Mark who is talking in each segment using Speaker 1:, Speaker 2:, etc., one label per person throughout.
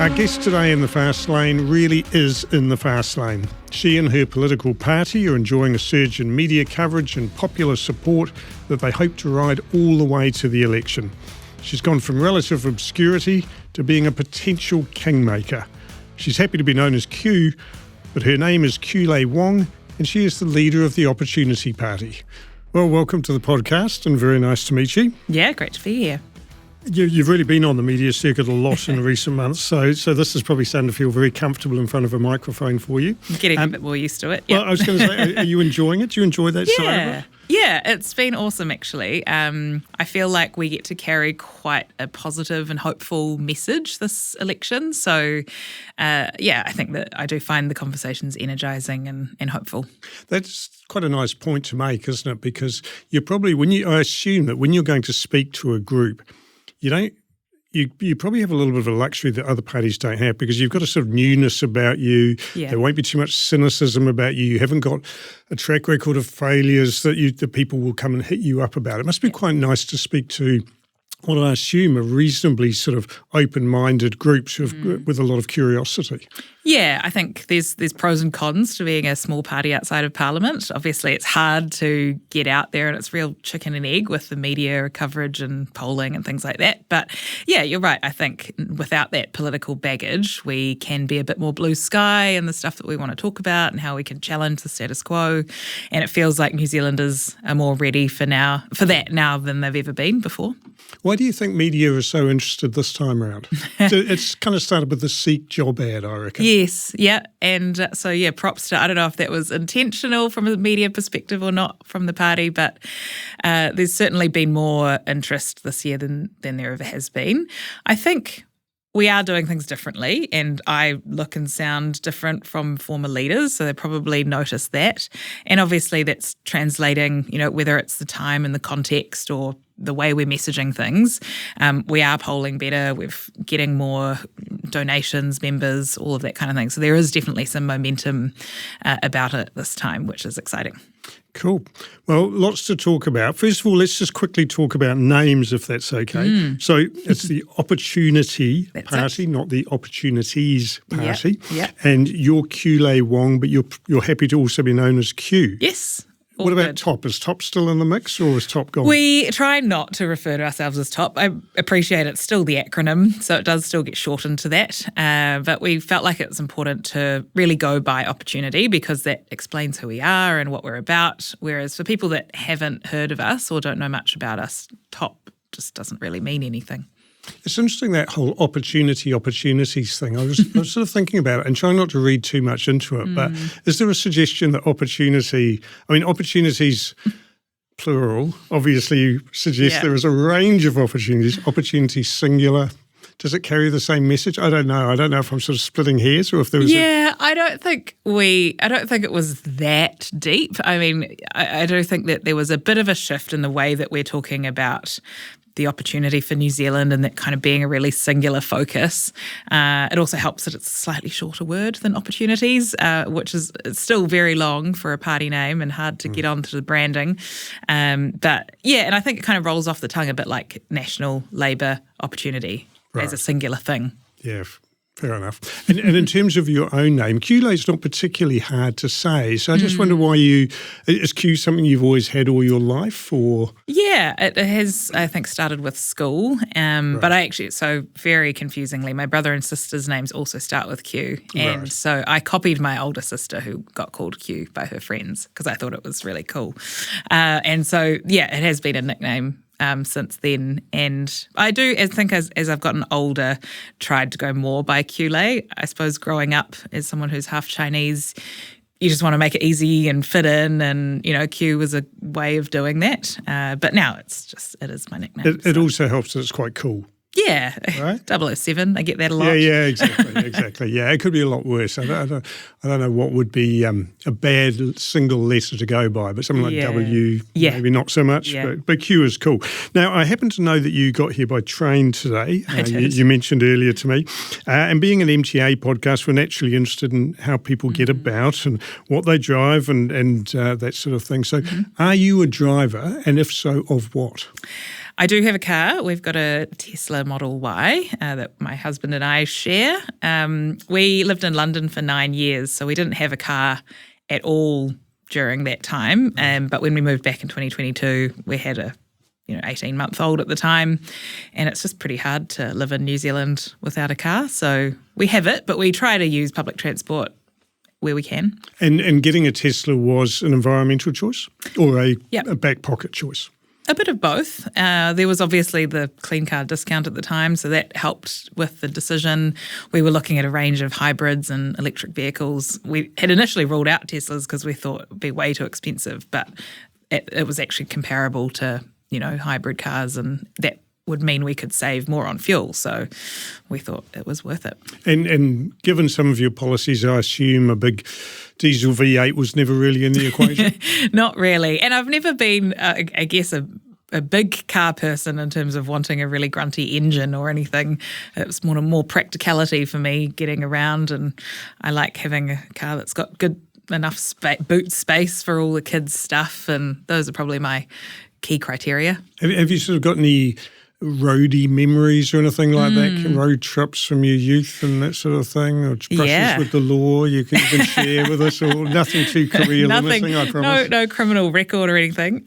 Speaker 1: Our guest today in the fast lane really is in the fast lane. She and her political party are enjoying a surge in media coverage and popular support that they hope to ride all the way to the election. She's gone from relative obscurity to being a potential kingmaker. She's happy to be known as Q, but her name is Qiulae Wong, and she is the leader of the Opportunity Party. Well, welcome to the podcast, and very nice to meet you.
Speaker 2: Yeah, great to be here.
Speaker 1: You've really been on the media circuit a lot in recent months, so this is probably starting to feel very comfortable in front of a microphone for you.
Speaker 2: Getting a bit more used to it. Yeah.
Speaker 1: Well, I was going to say, are you enjoying it? Do you enjoy that side of it?
Speaker 2: Yeah, it's been awesome actually. I feel like we get to carry quite a positive and hopeful message this election. So, I think that I do find the conversations energising and hopeful.
Speaker 1: That's quite a nice point to make, isn't it? Because you're probably, I assume that when you're going to speak to a group, you probably have a little bit of a luxury that other parties don't have because you've got a sort of newness about you. Yeah. There won't be too much cynicism about you. You haven't got a track record of failures that people will come and hit you up about. It must be quite nice to speak to what I assume are reasonably sort of open-minded groups with a lot of curiosity.
Speaker 2: Yeah, I think there's pros and cons to being a small party outside of Parliament. Obviously, it's hard to get out there and it's real chicken and egg with the media coverage and polling and things like that. But yeah, you're right. I think without that political baggage, we can be a bit more blue sky in the stuff that we want to talk about and how we can challenge the status quo. And it feels like New Zealanders are more ready for that now than they've ever been before.
Speaker 1: Why do you think media is so interested this time around? So it's kind of started with the Seek job ad, I reckon.
Speaker 2: Yes, yeah. And props to, I don't know if that was intentional from a media perspective or not from the party, but there's certainly been more interest this year than there ever has been. I think we are doing things differently and I look and sound different from former leaders, so they probably noticed that. And obviously that's translating, whether it's the time and the context or the way we're messaging things. We are polling better, we're getting more donations, members, all of that kind of thing. So there is definitely some momentum about it this time, which is exciting.
Speaker 1: Cool. Well, lots to talk about. First of all, let's just quickly talk about names, if that's okay. So it's the Opportunity Party, not the Opportunities Party.
Speaker 2: Yep.
Speaker 1: And you're Qiulae Wong, but you're happy to also be known as Q.
Speaker 2: Yes.
Speaker 1: What about TOP? Is TOP still in the mix or is TOP gone?
Speaker 2: We try not to refer to ourselves as TOP. I appreciate it's still the acronym, so it does still get shortened to that. But we felt like it was important to really go by opportunity because that explains who we are and what we're about. Whereas for people that haven't heard of us or don't know much about us, TOP just doesn't really mean anything.
Speaker 1: It's interesting, that whole opportunities thing. I was sort of thinking about it and trying not to read too much into it, but is there a suggestion that opportunities, plural, obviously suggest there is a range of opportunities. Opportunities singular. Does it carry the same message? I don't know. I don't know if I'm sort of splitting hairs or if there was
Speaker 2: I don't think it was that deep. I mean, I do think that there was a bit of a shift in the way that we're talking about the opportunity for New Zealand and that kind of being a really singular focus. It also helps that it's a slightly shorter word than opportunities, which is still very long for a party name and hard to get onto the branding. And I think it kind of rolls off the tongue a bit like National Labour Opportunity as a singular thing.
Speaker 1: Yeah, fair enough. And in terms of your own name, Qiulae is not particularly hard to say. So I just wonder why is Q something you've always had all your life or?
Speaker 2: Yeah, it has, I think, started with school. But I actually, so very confusingly, my brother and sister's names also start with Q. And so I copied my older sister who got called Q by her friends because I thought it was really cool. And so, it has been a nickname since then. And I do, I think as I've gotten older, tried to go more by Qiulae. I suppose growing up as someone who's half Chinese, you just want to make it easy and fit in and, Q was a way of doing that. But now it is my nickname.
Speaker 1: It also helps that it's quite cool.
Speaker 2: Yeah,
Speaker 1: right?
Speaker 2: 007, I get that a lot.
Speaker 1: Yeah, exactly. Yeah, it could be a lot worse. I don't know what would be a bad single letter to go by, but something like W, maybe not so much, but Q is cool. Now, I happen to know that you got here by train today. You mentioned earlier to me. And being an MTA podcast, we're naturally interested in how people get about and what they drive and that sort of thing. So are you a driver? And if so, of what?
Speaker 2: I do have a car. We've got a Tesla Model Y that my husband and I share. We lived in London for 9 years, so we didn't have a car at all during that time. But when we moved back in 2022, we had a 18-month-old at the time, and it's just pretty hard to live in New Zealand without a car. So we have it, but we try to use public transport where we can.
Speaker 1: And getting a Tesla was an environmental choice or a back pocket choice?
Speaker 2: A bit of both. There was obviously the clean car discount at the time, so that helped with the decision. We were looking at a range of hybrids and electric vehicles. We had initially ruled out Teslas because we thought it would be way too expensive, but it was actually comparable to hybrid cars, and that would mean we could save more on fuel. So we thought it was worth it. And
Speaker 1: given some of your policies, I assume a big diesel V8 was never really in the equation?
Speaker 2: Not really. And I've never been, I guess, a big car person in terms of wanting a really grunty engine or anything. It was more practicality for me getting around, and I like having a car that's got good enough boot space for all the kids' stuff, and those are probably my key criteria.
Speaker 1: Have you sort of got any roadie memories or anything like that? Road trips from your youth and that sort of thing? Or brushes with the law you can share with us? Or nothing too career limiting, I promise?
Speaker 2: No criminal record or anything.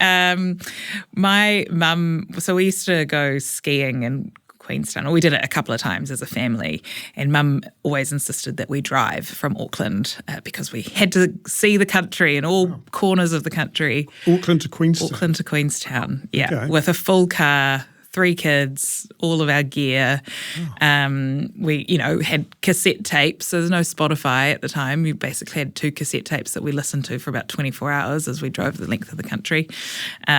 Speaker 2: My mum, so we used to go skiing in Queenstown, or we did it a couple of times as a family, and Mum always insisted that we drive from Auckland because we had to see the country and all corners of the country.
Speaker 1: Auckland to Queenstown?
Speaker 2: Auckland to Queenstown, yeah,
Speaker 1: okay.
Speaker 2: with a full car, 3 kids, all of our gear. We, had cassette tapes. So there's no Spotify at the time. We basically had 2 cassette tapes that we listened to for about 24 hours as we drove the length of the country.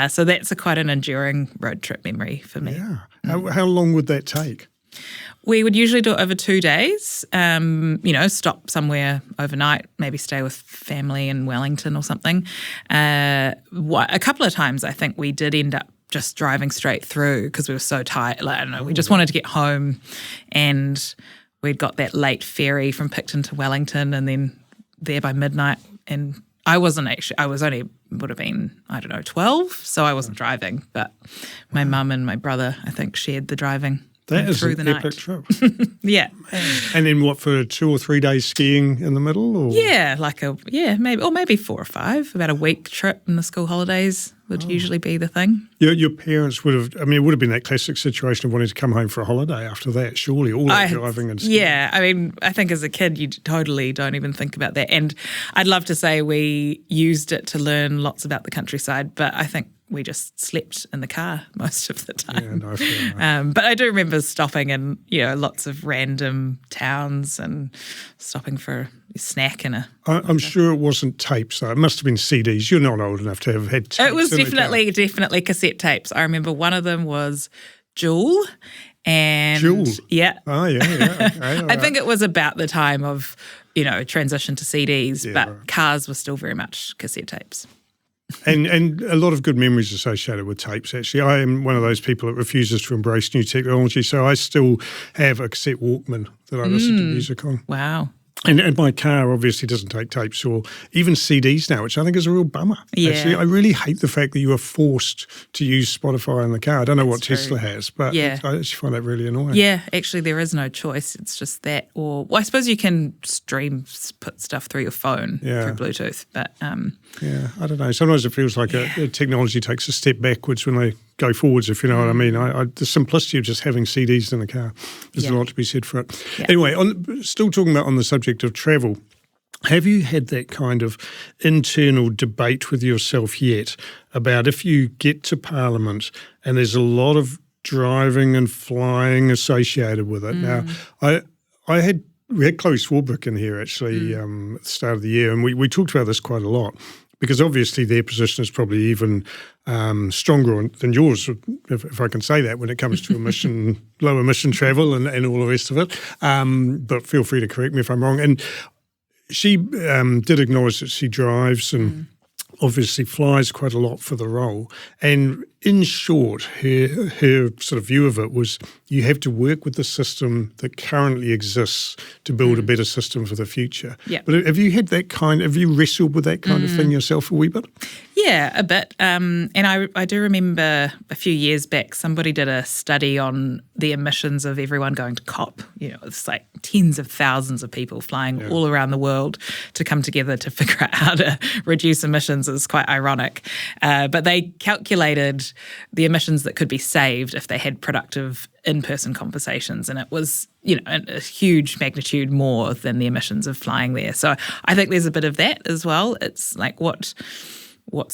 Speaker 2: So that's quite an enduring road trip memory for me.
Speaker 1: Yeah. How long would that take?
Speaker 2: We would usually do it over 2 days, stop somewhere overnight, maybe stay with family in Wellington or something. A couple of times I think we did end up just driving straight through because we were so tired. Like, I don't know, we just wanted to get home, and we'd got that late ferry from Picton to Wellington and then there by midnight. And I would have been, 12, so I wasn't driving, but my mum and my brother, I think, shared the driving.
Speaker 1: That is
Speaker 2: through
Speaker 1: an
Speaker 2: the
Speaker 1: epic
Speaker 2: night.
Speaker 1: trip.
Speaker 2: Yeah.
Speaker 1: And then what, for 2 or 3 days skiing in the middle? Or?
Speaker 2: Yeah, maybe 4 or 5, about a week trip in the school holidays would usually be the thing.
Speaker 1: Your parents would have, it would have been that classic situation of wanting to come home for a holiday after that, surely, all that driving and skiing.
Speaker 2: Yeah, I think as a kid you totally don't even think about that. And I'd love to say we used it to learn lots about the countryside, but I think we just slept in the car most of the time.
Speaker 1: Yeah, no, fair enough.
Speaker 2: But I do remember stopping in, lots of random towns and stopping for a snack and
Speaker 1: I'm sure it wasn't tapes, though. It must have been CDs. You're not old enough to have had tapes.
Speaker 2: It was definitely cassette tapes. I remember one of them was Qiulae. And
Speaker 1: Qiulae?
Speaker 2: Yeah.
Speaker 1: Oh, yeah. Okay,
Speaker 2: I think it was about the time of, transition to CDs, but
Speaker 1: right.
Speaker 2: cars were still very much cassette tapes.
Speaker 1: And a lot of good memories associated with tapes, actually. I am one of those people that refuses to embrace new technology, so I still have a cassette Walkman that I listen to music on.
Speaker 2: Wow.
Speaker 1: And my car obviously doesn't take tapes or even CDs now, which I think is a real bummer.
Speaker 2: Yeah.
Speaker 1: Actually, I really hate the fact that you are forced to use Spotify in the car. I don't know what
Speaker 2: true.
Speaker 1: Tesla has, but
Speaker 2: Yeah.
Speaker 1: I actually find that really annoying.
Speaker 2: Yeah, actually there is no choice. It's just that. Or I suppose you can put stuff through your phone through Bluetooth. But
Speaker 1: Yeah, I don't know. Sometimes it feels like a technology takes a step backwards when they go forwards, if you know what I mean. The simplicity of just having CDs in the car, there's a lot to be said for it.
Speaker 2: Yeah.
Speaker 1: Anyway, still talking about on the subject of travel, have you had that kind of internal debate with yourself yet about if you get to Parliament and there's a lot of driving and flying associated with it? Now, we had Qiulae Wong in here actually at the start of the year, and we talked about this quite a lot. Because obviously their position is probably even stronger than yours, if I can say that, when it comes to low emission travel and all the rest of it. But feel free to correct me if I'm wrong. And she did acknowledge that she drives and obviously flies quite a lot for the role. And in short, her sort of view of it was you have to work with the system that currently exists to build a better system for the future.
Speaker 2: Yeah.
Speaker 1: But have you wrestled with that kind of thing yourself a wee bit?
Speaker 2: Yeah, a bit. And I do remember a few years back, somebody did a study on the emissions of everyone going to COP. It's like tens of thousands of people flying all around the world to come together to figure out how to reduce emissions. It's quite ironic. But they calculated the emissions that could be saved if they had productive in-person conversations, and it was, a huge magnitude more than the emissions of flying there. So I think there's a bit of that as well. It's like what's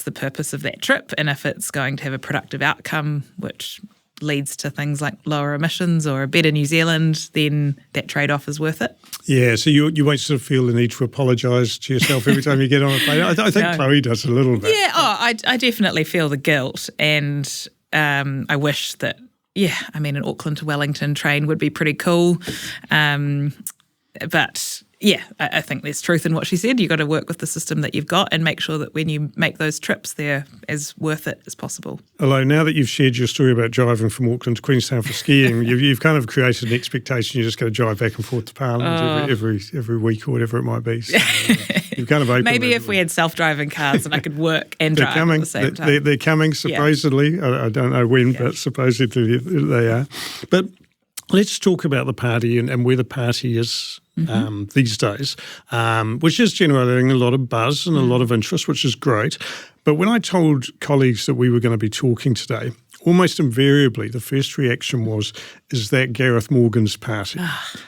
Speaker 2: the purpose of that trip, and if it's going to have a productive outcome, which leads to things like lower emissions or a better New Zealand, then that trade-off is worth it.
Speaker 1: Yeah, so you won't sort of feel the need to apologise to yourself every time you get on a plane. I think no. Chloe does a little bit.
Speaker 2: Yeah, I definitely feel the guilt, and I wish that, an Auckland to Wellington train would be pretty cool. But yeah, I think there's truth in what she said. You've got to work with the system that you've got and make sure that when you make those trips, they're as worth it as possible.
Speaker 1: Although now that you've shared your story about driving from Auckland to Queenstown for skiing, you've kind of created an expectation you're just going to drive back and forth to Parliament every week or whatever it might be. So, you've kind of opened
Speaker 2: maybe if we had self-driving cars and I could work and drive at the same time.
Speaker 1: They're coming, supposedly. Yeah. I don't know when, but supposedly they are. But let's talk about the party and where the party is these days, which is generating a lot of buzz and a lot of interest, which is great. But when I told colleagues that we were going to be talking today, almost invariably the first reaction was, is that Gareth Morgan's party?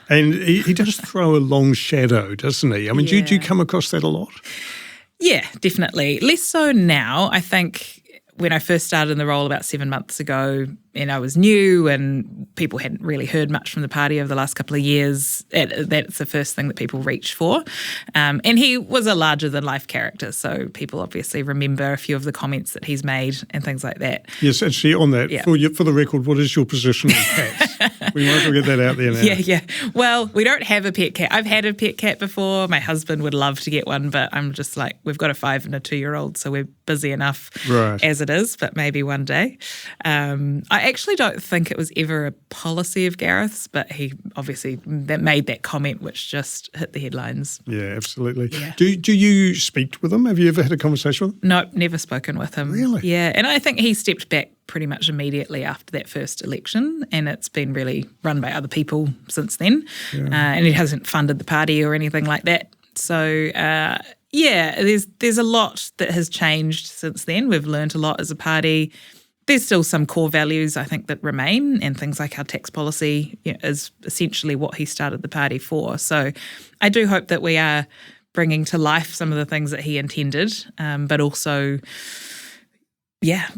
Speaker 1: And he does throw a long shadow, doesn't he? I mean, do you come across that a lot?
Speaker 2: Yeah, definitely. Less so now. I think when I first started in the role about 7 months ago, and I was new and people hadn't really heard much from the party over the last couple of years, that's the first thing that people reach for. And he was a larger-than-life character, so people obviously remember a few of the comments that he's made and things like that.
Speaker 1: Yes, actually, on that, for the record, what is your position on cats? We might as well get that out there now.
Speaker 2: Yeah. Well, we don't have a pet cat. I've had a pet cat before. My husband would love to get one, but I'm just like, we've got a 5 and a 2-year-old, so we're busy enough as it is, but maybe one day. I actually don't think it was ever a policy of Gareth's, but he obviously made that comment which just hit the headlines.
Speaker 1: Yeah, absolutely.
Speaker 2: Yeah.
Speaker 1: Do you speak with him? Have you ever had a conversation with him?
Speaker 2: No, never spoken with him.
Speaker 1: Really?
Speaker 2: Yeah, and I think he stepped back pretty much immediately after that first election, and it's been really run by other people since then. Yeah. And he hasn't funded the party or anything like that. So there's a lot that has changed since then. We've learned a lot as a party. There's still some core values, I think, that remain, and things like our tax policy is essentially what he started the party for. So I do hope that we are bringing to life some of the things that he intended, but also,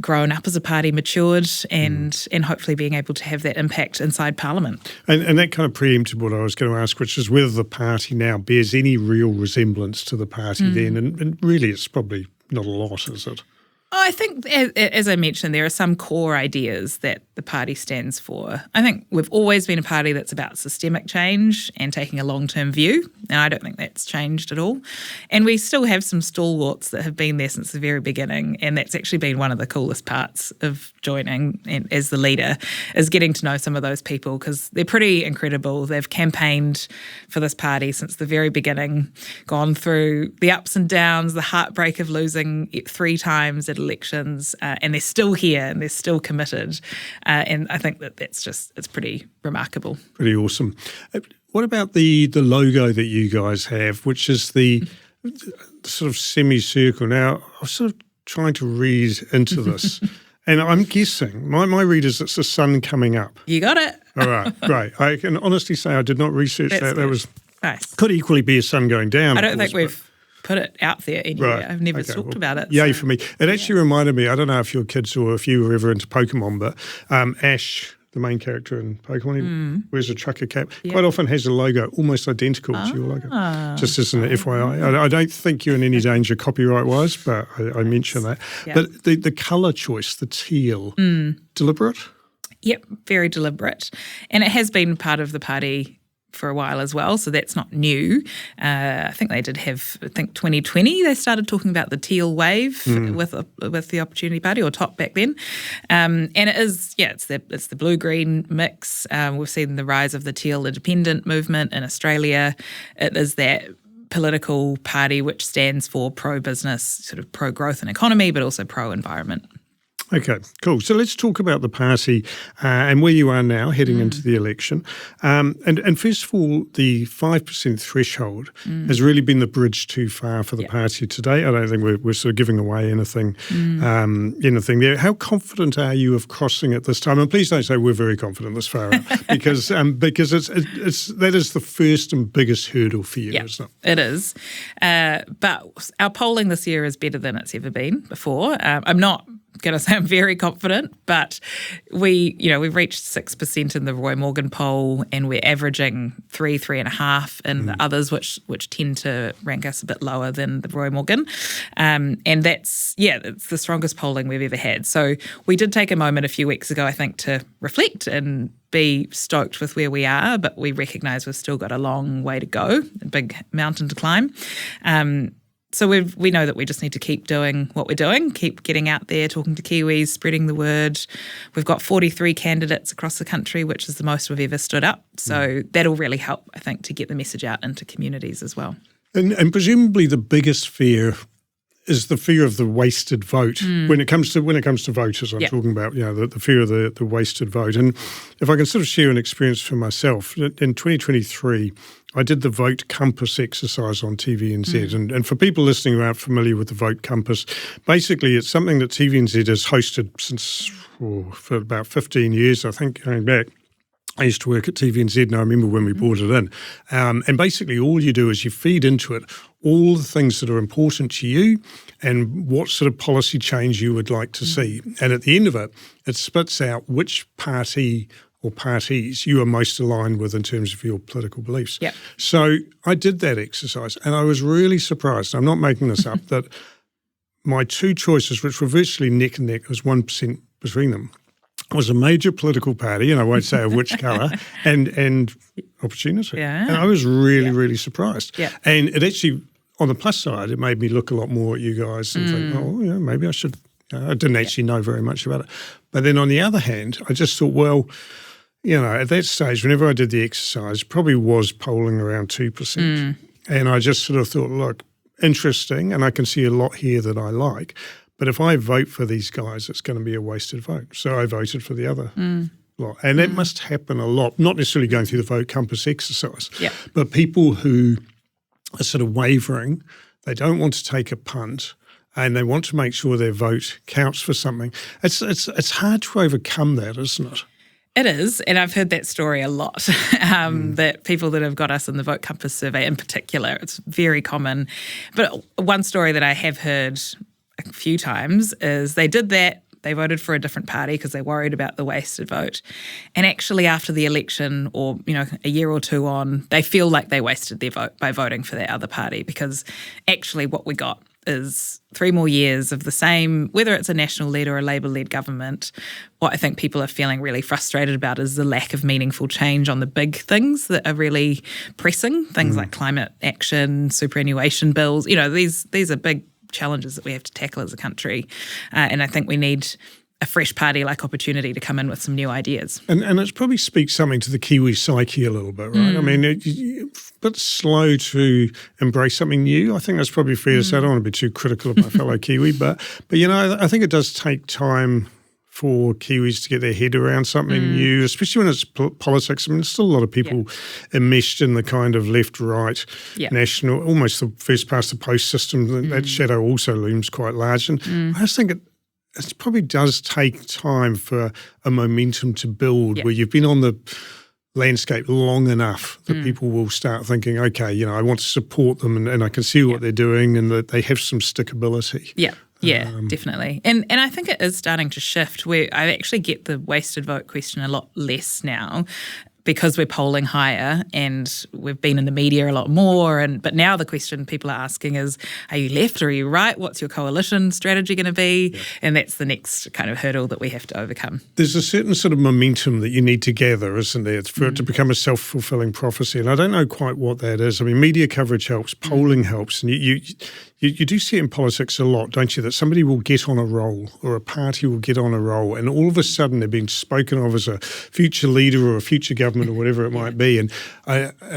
Speaker 2: growing up as a party, matured, and hopefully being able to have that impact inside Parliament.
Speaker 1: And that kind of preempted what I was going to ask, which is whether the party now bears any real resemblance to the party then, and really it's probably not a lot, is it?
Speaker 2: I think, as I mentioned, there are some core ideas that the party stands for. I think we've always been a party that's about systemic change and taking a long-term view, and I don't think that's changed at all. And we still have some stalwarts that have been there since the very beginning, and that's actually been one of the coolest parts of joining and as the leader, is getting to know some of those people, because they're pretty incredible. They've campaigned for this party since the very beginning, gone through the ups and downs, the heartbreak of losing 3 times at elections, and they're still here and they're still committed. And I think it's pretty remarkable.
Speaker 1: Pretty awesome. What about the logo that you guys have, which is the sort of semicircle? Now, I was sort of trying to read into this, and I'm guessing, my read is it's the sun coming up.
Speaker 2: You got it.
Speaker 1: All right, great. I can honestly say I did not research that.
Speaker 2: Good.
Speaker 1: That was
Speaker 2: nice.
Speaker 1: Could equally be a sun going down.
Speaker 2: I don't think we've put it out there anywhere.
Speaker 1: Right.
Speaker 2: I've never talked about it.
Speaker 1: Yay for me. It actually reminded me, I don't know if your kids or if you were ever into Pokemon, but Ash, the main character in Pokemon, he wears a trucker cap, quite often has a logo almost identical to your logo. Just as an FYI. I don't think you're in any danger copyright-wise, but I mention that. Yeah. But the colour choice, the teal, deliberate?
Speaker 2: Yep, very deliberate. And it has been part of the party for a while as well, so that's not new. I think they did have, 2020 they started talking about the teal wave with the Opportunity Party, or TOP back then. And it is, it's the blue-green mix. We've seen the rise of the teal independent movement in Australia. It is that political party which stands for pro-business, sort of pro-growth and economy, but also pro-environment.
Speaker 1: Okay, cool. So let's talk about the party and where you are now heading into the election. And first of all, the 5% threshold has really been the bridge too far for the party today. I don't think we're sort of giving away anything there. How confident are you of crossing it this time? And please don't say we're very confident this far out, because that is the first and biggest hurdle for you, isn't it?
Speaker 2: It is. But our polling this year is better than it's ever been before. I'm not going to say I'm very confident, but we've reached 6% in the Roy Morgan poll, and we're averaging 3.5 in the others, which tend to rank us a bit lower than the Roy Morgan. And it's the strongest polling we've ever had. So we did take a moment a few weeks ago, I think, to reflect and be stoked with where we are, but we recognise we've still got a long way to go, a big mountain to climb. So we know that we just need to keep doing what we're doing, keep getting out there, talking to Kiwis, spreading the word. We've got 43 candidates across the country, which is the most we've ever stood up. So that'll really help, I think, to get the message out into communities as well.
Speaker 1: And presumably the biggest fear is the fear of the wasted vote. When it comes to voters, I'm talking about the fear of the wasted vote. And if I can sort of share an experience for myself, in 2023, I did the Vote Compass exercise on TVNZ. And for people listening who aren't familiar with the Vote Compass, basically it's something that TVNZ has hosted since for about 15 years, I think, going back. I used to work at TVNZ, and I remember when we brought it in. And basically all you do is you feed into it all the things that are important to you and what sort of policy change you would like to see. And at the end of it, it spits out which party or parties you are most aligned with in terms of your political beliefs.
Speaker 2: Yep.
Speaker 1: So I did that exercise, and I was really surprised, I'm not making this up, that my two choices, which were virtually neck and neck, there was 1% between them, was a major political party, and I won't say of which colour, and Opportunity.
Speaker 2: Yeah.
Speaker 1: And I was really, really surprised.
Speaker 2: Yeah.
Speaker 1: And it actually, on the plus side, it made me look a lot more at you guys and think, maybe I should. I didn't actually know very much about it. But then on the other hand, I just thought, well, at that stage, whenever I did the exercise, probably was polling around 2%. And I just sort of thought, look, interesting, and I can see a lot here that I like. But if I vote for these guys, it's going to be a wasted vote. So I voted for the other lot. And that must happen a lot, not necessarily going through the Vote Compass exercise, but people who are sort of wavering, they don't want to take a punt, and they want to make sure their vote counts for something. It's hard to overcome that, isn't it?
Speaker 2: It is, and I've heard that story a lot, that people that have got us in the Vote Compass survey in particular, it's very common. But one story that I have heard a few times is they did that, they voted for a different party because they worried about the wasted vote. And actually after the election, or a year or two on, they feel like they wasted their vote by voting for that other party, because actually what we got is 3 more years of the same, whether it's a national-led or a Labour-led government. What I think people are feeling really frustrated about is the lack of meaningful change on the big things that are really pressing, things like climate action, superannuation bills. These are big challenges that we have to tackle as a country. And I think we need a fresh party like Opportunity to come in with some new ideas. And
Speaker 1: it probably speaks something to the Kiwi psyche a little bit, right? I mean, it's a bit slow to embrace something new. I think that's probably fair to say. I don't want to be too critical of my fellow Kiwi, but I think it does take time for Kiwis to get their head around something new, especially when it's politics. I mean, there's still a lot of people enmeshed in the kind of left-right, national, almost the first past the post system. That shadow also looms quite large. And I just think it probably does take time for a momentum to build where you've been on the landscape long enough that people will start thinking, okay, I want to support them and I can see what they're doing and that they have some stickability.
Speaker 2: Yeah, definitely. And I think it is starting to shift where I actually get the wasted vote question a lot less now. because we're polling higher and we've been in the media a lot more. But now the question people are asking is, are you left or are you right? What's your coalition strategy going to be? Yeah. And that's the next kind of hurdle that we have to overcome.
Speaker 1: There's a certain sort of momentum that you need to gather, isn't there, for it to become a self-fulfilling prophecy. And I don't know quite what that is. I mean, media coverage helps, polling helps, and you do see it in politics a lot, don't you, that somebody will get on a roll or a party will get on a roll and all of a sudden they're being spoken of as a future leader or a future government or whatever it might be. And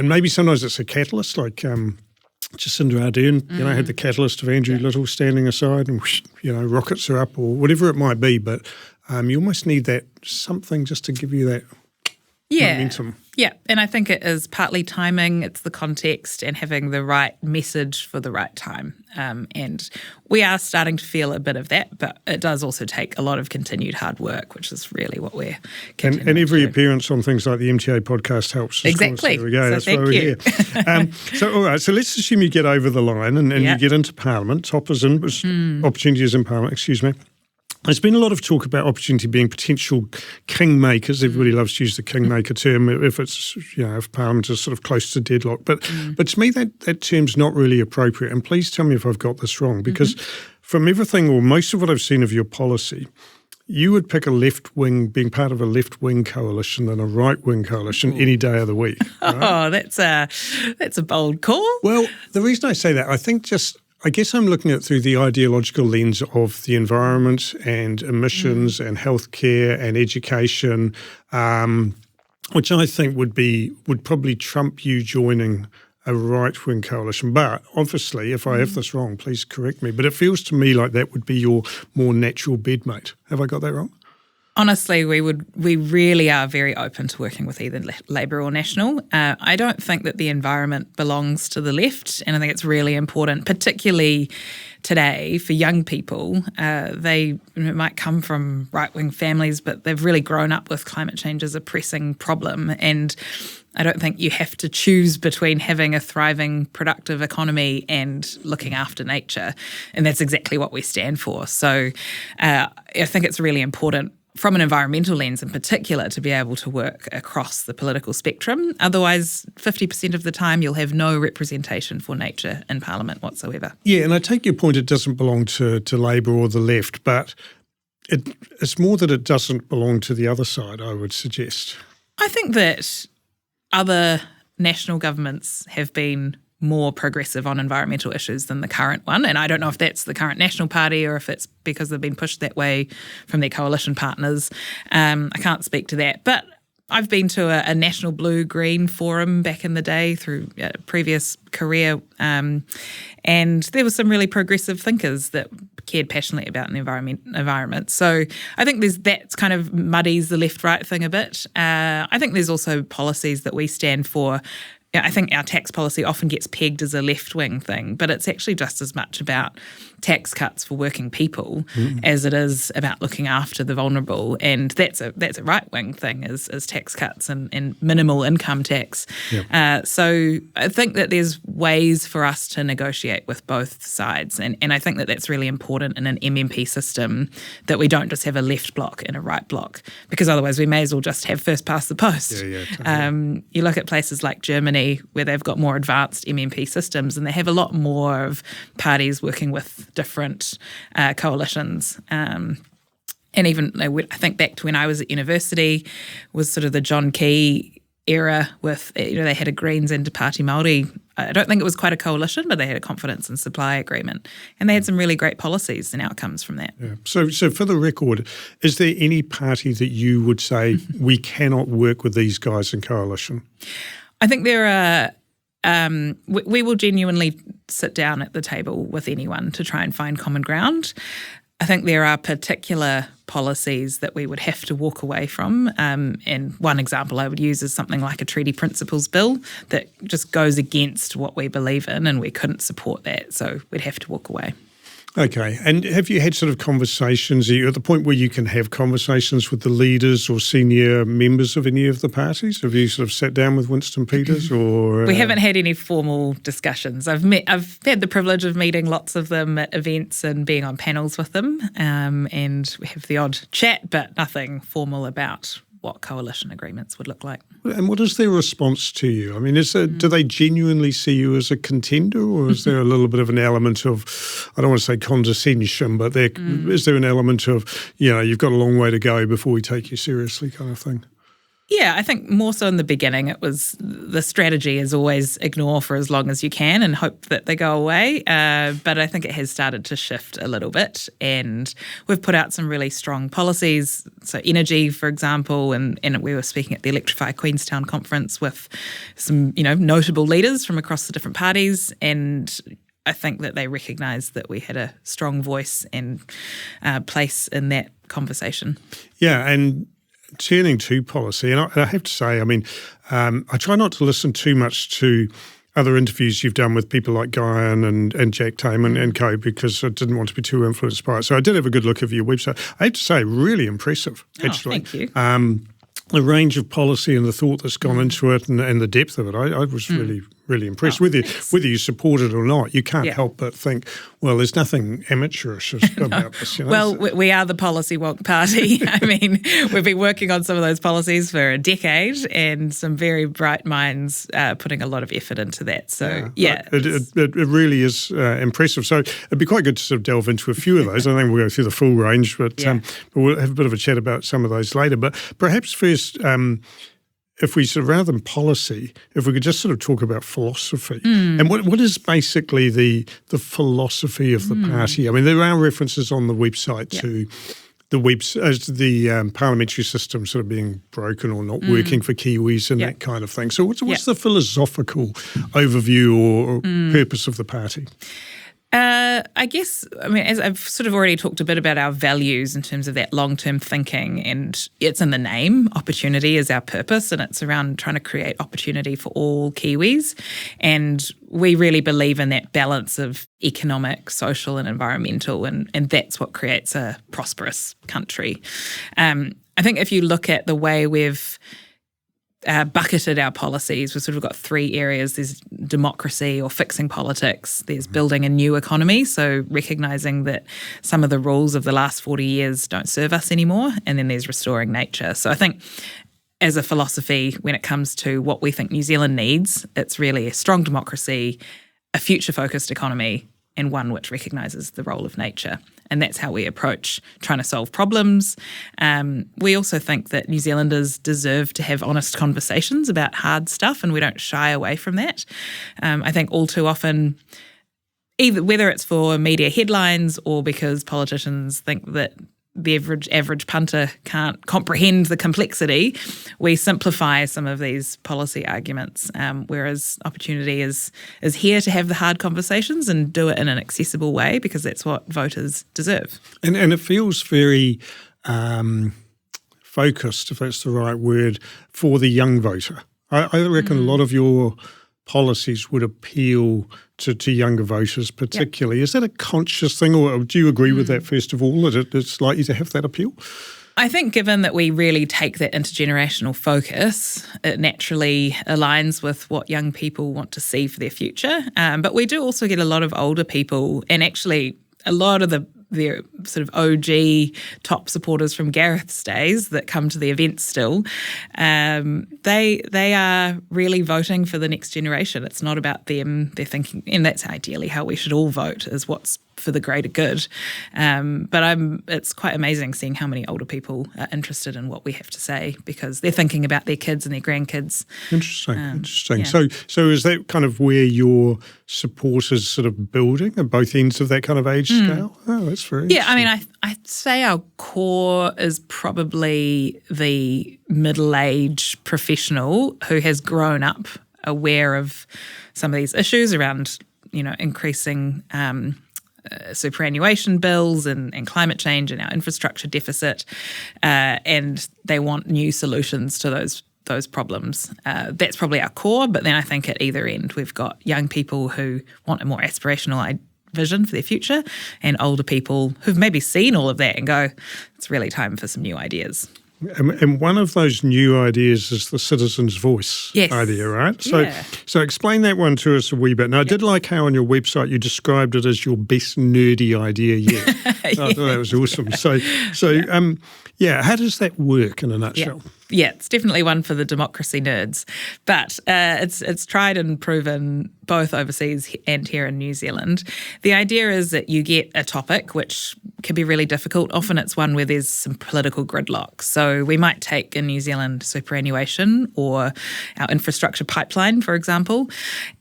Speaker 1: maybe sometimes it's a catalyst, like Jacinda Ardern, had the catalyst of Andrew Little standing aside and, whoosh, rockets are up or whatever it might be. But you almost need that something just to give you that momentum.
Speaker 2: Yeah, and I think it is partly timing, it's the context and having the right message for the right time. And we are starting to feel a bit of that, but it does also take a lot of continued hard work, which is really what we're continuing
Speaker 1: and every
Speaker 2: to do.
Speaker 1: appearance on things like the MTA podcast helps.
Speaker 2: Exactly.
Speaker 1: There we go.
Speaker 2: So
Speaker 1: that's why we're here. So, all right, so let's assume you get over the line and you get into Parliament, opportunities in Parliament, excuse me. There's been a lot of talk about opportunity being potential kingmakers. Everybody loves to use the kingmaker term if it's, if Parliament is sort of close to deadlock. But to me, that term's not really appropriate. And please tell me if I've got this wrong, because from everything or most of what I've seen of your policy, you would pick a left-wing, being part of a left-wing coalition than a right-wing coalition any day of the week. Right?
Speaker 2: Oh, that's a bold call.
Speaker 1: Well, the reason I say that, I guess I'm looking at it through the ideological lens of the environment and emissions and healthcare and education, which I think would probably trump you joining a right-wing coalition. But obviously, if I have this wrong, please correct me. But it feels to me like that would be your more natural bedmate. Have I got that wrong?
Speaker 2: Honestly, we really are very open to working with either Labour or National. I don't think that the environment belongs to the left, and I think it's really important, particularly today for young people. They might come from right-wing families, but they've really grown up with climate change as a pressing problem, and I don't think you have to choose between having a thriving, productive economy and looking after nature, and that's exactly what we stand for. So I think it's really important from an environmental lens in particular to be able to work across the political spectrum. Otherwise, 50% of the time you'll have no representation for nature in Parliament whatsoever.
Speaker 1: Yeah, and I take your point, it doesn't belong to Labour or the left, but it's more that it doesn't belong to the other side, I would suggest.
Speaker 2: I think that other national governments have been more progressive on environmental issues than the current one. And I don't know if that's the current National Party or if it's because they've been pushed that way from their coalition partners. I can't speak to that. But I've been to a National Blue-Green forum back in the day through a previous career, and there were some really progressive thinkers that cared passionately about the environment. So I think that's kind of muddies the left-right thing a bit. I think there's also policies that we stand for. I think our tax policy often gets pegged as a left-wing thing, but it's actually just as much about tax cuts for working people as it is about looking after the vulnerable. And that's a right-wing thing, is tax cuts and minimal income tax. Yep. So I think that there's ways for us to negotiate with both sides. And I think that that's really important in an MMP system, that we don't just have a left block and a right block, because otherwise we may as well just have first past the post.
Speaker 1: Yeah, totally.
Speaker 2: You look at places like Germany, where they've got more advanced MMP systems, and they have a lot more of parties working with different coalitions. And even, I think back to when I was at university, was sort of the John Key era with, they had a Greens and Te Pāti Māori. I don't think it was quite a coalition, but they had a confidence and supply agreement. And they had some really great policies and outcomes from that. Yeah.
Speaker 1: So for the record, is there any party that you would say we cannot work with these guys in coalition?
Speaker 2: I think there are, we will genuinely sit down at the table with anyone to try and find common ground. I think there are particular policies that we would have to walk away from. And one example I would use is something like a treaty principles bill that just goes against what we believe in, and we couldn't support that. So we'd have to walk away.
Speaker 1: Okay. And have you had sort of conversations? Are you at the point where you can have conversations with the leaders or senior members of any of the parties? Have you sort of sat down with Winston Peters or?
Speaker 2: We haven't had any formal discussions. I've had the privilege of meeting lots of them at events and being on panels with them, and we have the odd chat, but nothing formal about what coalition agreements would look like.
Speaker 1: And what is their response to you? I mean, do they genuinely see you as a contender, or is there a little bit of an element of, I don't want to say condescension, but is there an element of, you've got a long way to go before we take you seriously kind of thing?
Speaker 2: Yeah, I think more so in the beginning, it was the strategy is always ignore for as long as you can and hope that they go away. But I think it has started to shift a little bit, and we've put out some really strong policies. So energy, for example, and we were speaking at the Electrify Queenstown conference with some, notable leaders from across the different parties, and I think that they recognised that we had a strong voice and place in that conversation.
Speaker 1: Yeah, and turning to policy, and I have to say, I mean, I try not to listen too much to other interviews you've done with people like Guyan and Jack Tame and co, because I didn't want to be too influenced by it. So I did have a good look at your website. I have to say, really impressive, actually.
Speaker 2: Thank you.
Speaker 1: The range of policy and the thought that's gone into it and the depth of it, I was really impressed. Whether you support it or not, you can't help but think, well, there's nothing amateurish about this.
Speaker 2: Well, we are the policy woke party. I mean, we've been working on some of those policies for a decade, and some very bright minds putting a lot of effort into that. So, it
Speaker 1: really is impressive. So it'd be quite good to sort of delve into a few of those. I think we'll go through the full range, but we'll have a bit of a chat about some of those later. But perhaps first, if we sort of, rather than policy, if we could just sort of talk about philosophy and what is basically the philosophy of the party. I mean, there are references on the website to the parliamentary system sort of being broken or not working for Kiwis and that kind of thing. So what's the philosophical overview or purpose of the party?
Speaker 2: I guess, as I've sort of already talked a bit about our values in terms of that long-term thinking, and it's in the name. Opportunity is our purpose, and it's around trying to create opportunity for all Kiwis. And we really believe in that balance of economic, social and environmental, and that's what creates a prosperous country. I think if you look at the way we've bucketed our policies, we've sort of got three areas. There's democracy or fixing politics. There's building a new economy, so recognising that some of the rules of the last 40 years don't serve us anymore. And then there's restoring nature. So I think as a philosophy, when it comes to what we think New Zealand needs, it's really a strong democracy, a future-focused economy, and one which recognises the role of nature. And that's how we approach trying to solve problems. We also think that New Zealanders deserve to have honest conversations about hard stuff, and we don't shy away from that. I think all too often, either whether it's for media headlines or because politicians think that the average punter can't comprehend the complexity, we simplify some of these policy arguments, whereas opportunity is here to have the hard conversations and do it in an accessible way, because that's what voters deserve. And
Speaker 1: it feels very focused, if that's the right word, for the young voter. I reckon a lot of your policies would appeal to younger voters particularly. Yep. Is that a conscious thing, or do you agree with that, first of all, that it's likely to have that appeal?
Speaker 2: I think given that we really take that intergenerational focus, it naturally aligns with what young people want to see for their future. But we do also get a lot of older people, and actually a lot of their sort of OG top supporters from Gareth's days that come to the events still. They are really voting for the next generation. It's not about them. They're thinking, and that's ideally how we should all vote, is what's for the greater good. But it's quite amazing seeing how many older people are interested in what we have to say, because they're thinking about their kids and their grandkids.
Speaker 1: Interesting.
Speaker 2: Yeah.
Speaker 1: So is that kind of where your support is sort of building at both ends of that kind of age scale? Oh, that's very interesting.
Speaker 2: I'd say our core is probably the middle-aged professional who has grown up aware of some of these issues around, increasing superannuation bills and climate change and our infrastructure deficit, and they want new solutions to those problems. That's probably our core, but then I think at either end we've got young people who want a more aspirational vision for their future, and older people who've maybe seen all of that and go, it's really time for some new ideas.
Speaker 1: And one of those new ideas is the citizen's voice idea, right? So explain that one to us a wee bit. Now, I did like how on your website you described it as your best nerdy idea yet. I thought that was awesome. So how does that work in a nutshell?
Speaker 2: it's definitely one for the democracy nerds. But it's tried and proven both overseas and here in New Zealand. The idea is that you get a topic which can be really difficult. Often it's one where there's some political gridlock. So we might take in New Zealand superannuation or our infrastructure pipeline, for example,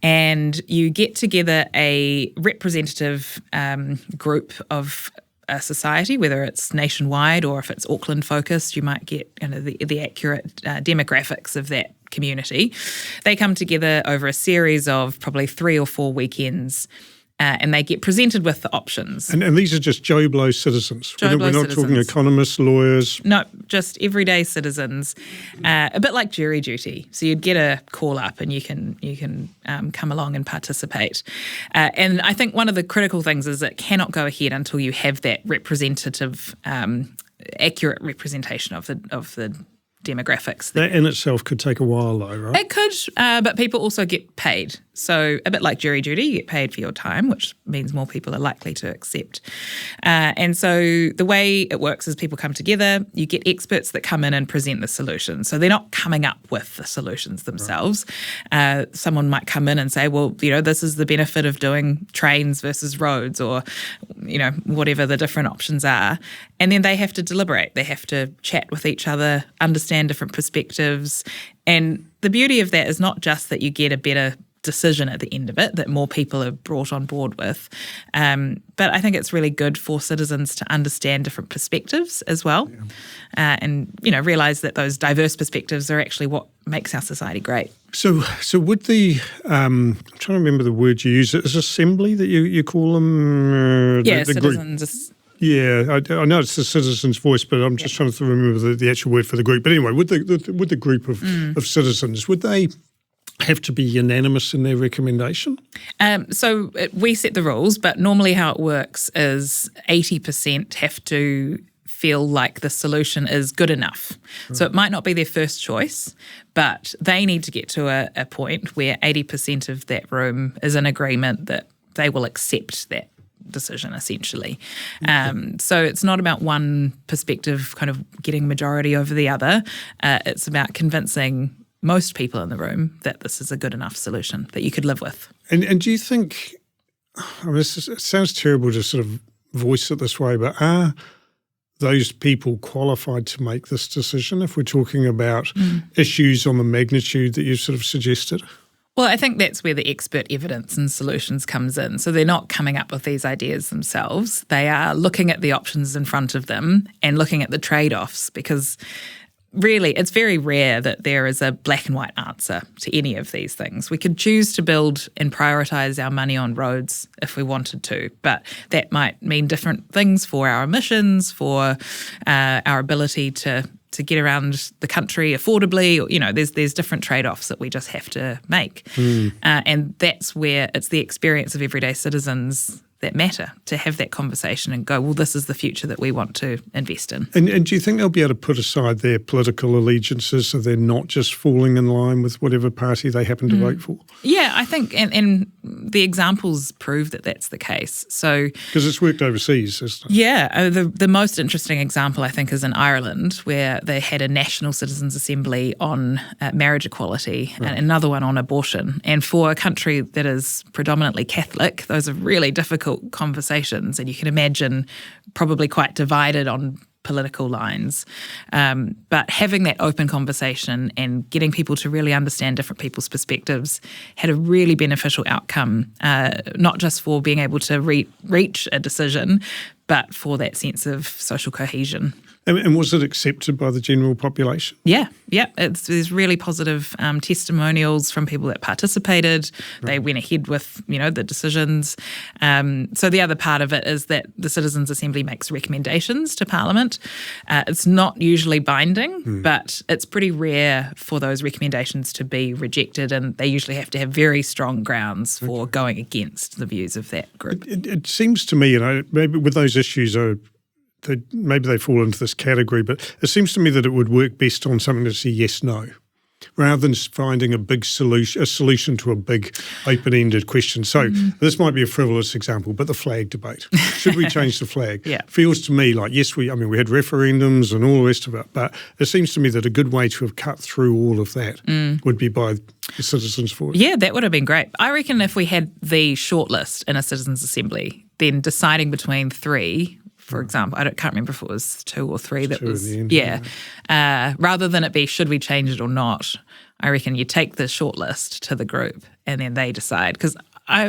Speaker 2: and you get together a representative group of a society, whether it's nationwide or if it's Auckland focused, you might get the accurate demographics of that community. They come together over a series of probably 3 or 4 weekends, and they get presented with the options.
Speaker 1: And these are just Joe Blow citizens. We're not talking economists, lawyers.
Speaker 2: No, just everyday citizens, a bit like jury duty. So you'd get a call up and you can come along and participate. And I think one of the critical things is it cannot go ahead until you have that representative, accurate representation of the demographics.
Speaker 1: That in itself could take a while though, right?
Speaker 2: It could, but people also get paid. So a bit like jury duty, you get paid for your time, which means more people are likely to accept. And so the way it works is people come together, you get experts that come in and present the solution. So they're not coming up with the solutions themselves. Right. Someone might come in and say, well, this is the benefit of doing trains versus roads or, whatever the different options are. And then they have to deliberate. They have to chat with each other, understand different perspectives. And the beauty of that is not just that you get a better decision at the end of it that more people are brought on board with. But I think it's really good for citizens to understand different perspectives as well, and realise that those diverse perspectives are actually what makes our society great.
Speaker 1: So would the I'm trying to remember the word you use. Is assembly that you call them? The
Speaker 2: citizens.
Speaker 1: Yeah, I know it's the citizen's voice, but I'm just trying to remember the actual word for the group. But anyway, with the group of citizens, would they have to be unanimous in their recommendation?
Speaker 2: So we set the rules, but normally how it works is 80% have to feel like the solution is good enough. Right. So it might not be their first choice, but they need to get to a point where 80% of that room is in agreement that they will accept that decision, essentially. So it's not about one perspective kind of getting majority over the other. It's about convincing most people in the room that this is a good enough solution that you could live with. And
Speaker 1: do you think, it sounds terrible to sort of voice it this way, but are those people qualified to make this decision if we're talking about issues on the magnitude that you've sort of suggested?
Speaker 2: Well, I think that's where the expert evidence and solutions comes in. So they're not coming up with these ideas themselves. They are looking at the options in front of them and looking at the trade-offs, because really, it's very rare that there is a black and white answer to any of these things. We could choose to build and prioritise our money on roads if we wanted to, but that might mean different things for our emissions, for our ability to get around the country affordably. There's different trade-offs that we just have to make. And that's where it's the experience of everyday citizens that matter, to have that conversation and go, well, this is the future that we want to invest in.
Speaker 1: And do you think they'll be able to put aside their political allegiances so they're not just falling in line with whatever party they happen to vote for?
Speaker 2: Yeah, I think, and the examples prove that that's the case. So
Speaker 1: because it's worked overseas, isn't it?
Speaker 2: Yeah, the most interesting example, I think, is in Ireland, where they had a national citizens' assembly on marriage equality and another one on abortion. And for a country that is predominantly Catholic, those are really difficult conversations, and you can imagine probably quite divided on political lines. But having that open conversation and getting people to really understand different people's perspectives had a really beneficial outcome, not just for being able to reach a decision, but for that sense of social cohesion.
Speaker 1: And was it accepted by the general population?
Speaker 2: Yeah. There's really positive testimonials from people that participated. Right. They went ahead with, the decisions. So the other part of it is that the Citizens' Assembly makes recommendations to Parliament. It's not usually binding, but it's pretty rare for those recommendations to be rejected, and they usually have to have very strong grounds for going against the views of that group.
Speaker 1: It seems to me, maybe with those issues maybe they fall into this category, but it seems to me that it would work best on something that's a yes-no, rather than finding a solution to a big open-ended question. So this might be a frivolous example, but the flag debate. Should we change the flag? Feels to me like, yes, we had referendums and all the rest of it, but it seems to me that a good way to have cut through all of that would be by the citizens' voice.
Speaker 2: Yeah, that would have been great. I reckon if we had the shortlist in a citizens' assembly, then deciding between three, for example, I can't remember if it was 2 or 3 that was,
Speaker 1: in the end,
Speaker 2: rather than it be should we change it or not, I reckon you take the shortlist to the group and then they decide, because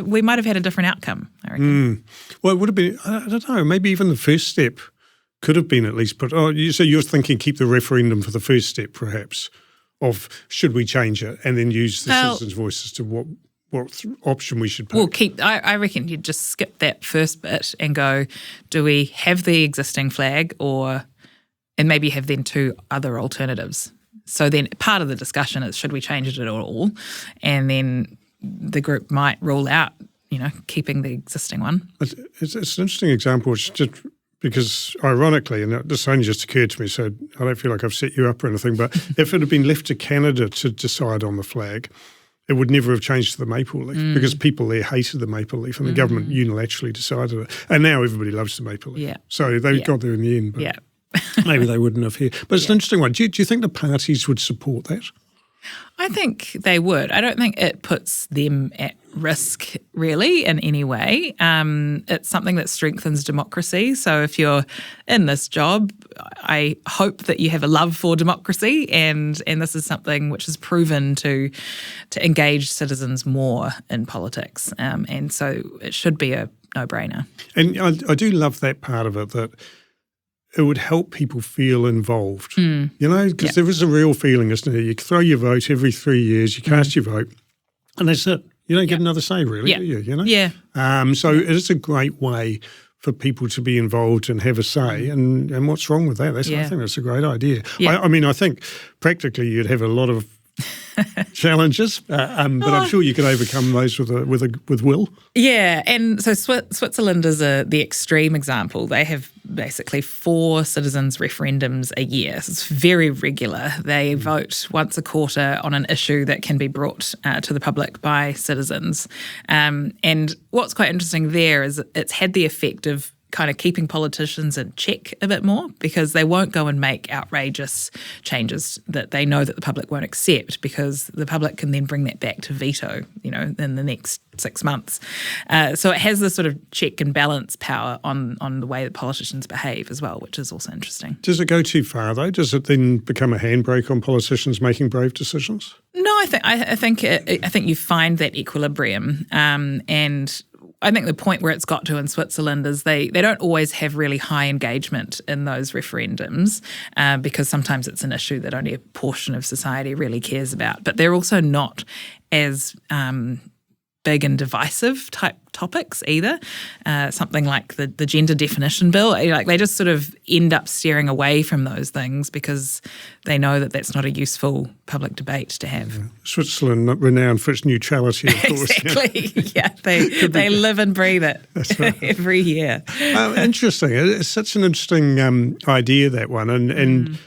Speaker 2: we might have had a different outcome, I reckon.
Speaker 1: Well, it would have been, I don't know, maybe even the first step could have been at least put, so you're thinking keep the referendum for the first step perhaps of should we change it, and then use the citizens' voices to what option we should pick.
Speaker 2: I reckon you'd just skip that first bit and go, do we have the existing flag and maybe have then 2 other alternatives. So then part of the discussion is should we change it at all? And then the group might rule out, keeping the existing one.
Speaker 1: It's an interesting example. It's just because ironically, and this only just occurred to me, so I don't feel like I've set you up or anything, but if it had been left to Canada to decide on the flag, it would never have changed to the maple leaf because people there hated the maple leaf and the government unilaterally decided it. And now everybody loves the maple leaf.
Speaker 2: Yeah.
Speaker 1: So they got there in the end, but maybe they wouldn't have here. But it's an interesting one. Do you think the parties would support that?
Speaker 2: I think they would. I don't think it puts them at risk really in any way. It's something that strengthens democracy. So if you're in this job, I hope that you have a love for democracy, and this is something which is proven to engage citizens more in politics. And so it should be a no-brainer.
Speaker 1: And I do love that part of it, that it would help people feel involved, because there is a real feeling, isn't there? You throw your vote every 3 years, you cast your vote, and that's it. You don't get another say, really, do you?
Speaker 2: Yeah.
Speaker 1: So it is a great way for people to be involved and have a say. And what's wrong with that? I think that's a great idea.
Speaker 2: Yeah.
Speaker 1: I think practically you'd have a lot of challenges, but I'm sure you could overcome those with will.
Speaker 2: Yeah, and so Switzerland is the extreme example. They have basically 4 citizens' referendums a year. So it's very regular. They vote once a quarter on an issue that can be brought to the public by citizens. And what's quite interesting there is it's had the effect of kind of keeping politicians in check a bit more, because they won't go and make outrageous changes that they know that the public won't accept, because the public can then bring that back to veto, in the next 6 months. So it has this sort of check and balance power on the way that politicians behave as well, which is also interesting.
Speaker 1: Does it go too far though? Does it then become a handbrake on politicians making brave decisions?
Speaker 2: No, I think you find that equilibrium, and I think the point where it's got to in Switzerland is they don't always have really high engagement in those referendums, because sometimes it's an issue that only a portion of society really cares about. But they're also not as big and divisive type topics either. Something like the gender definition bill, like they just sort of end up steering away from those things because they know that that's not a useful public debate to have.
Speaker 1: Yeah. Switzerland, renowned for its neutrality, of course.
Speaker 2: Exactly. Yeah, they live and breathe it every year.
Speaker 1: Interesting. It's such an interesting idea, that one, and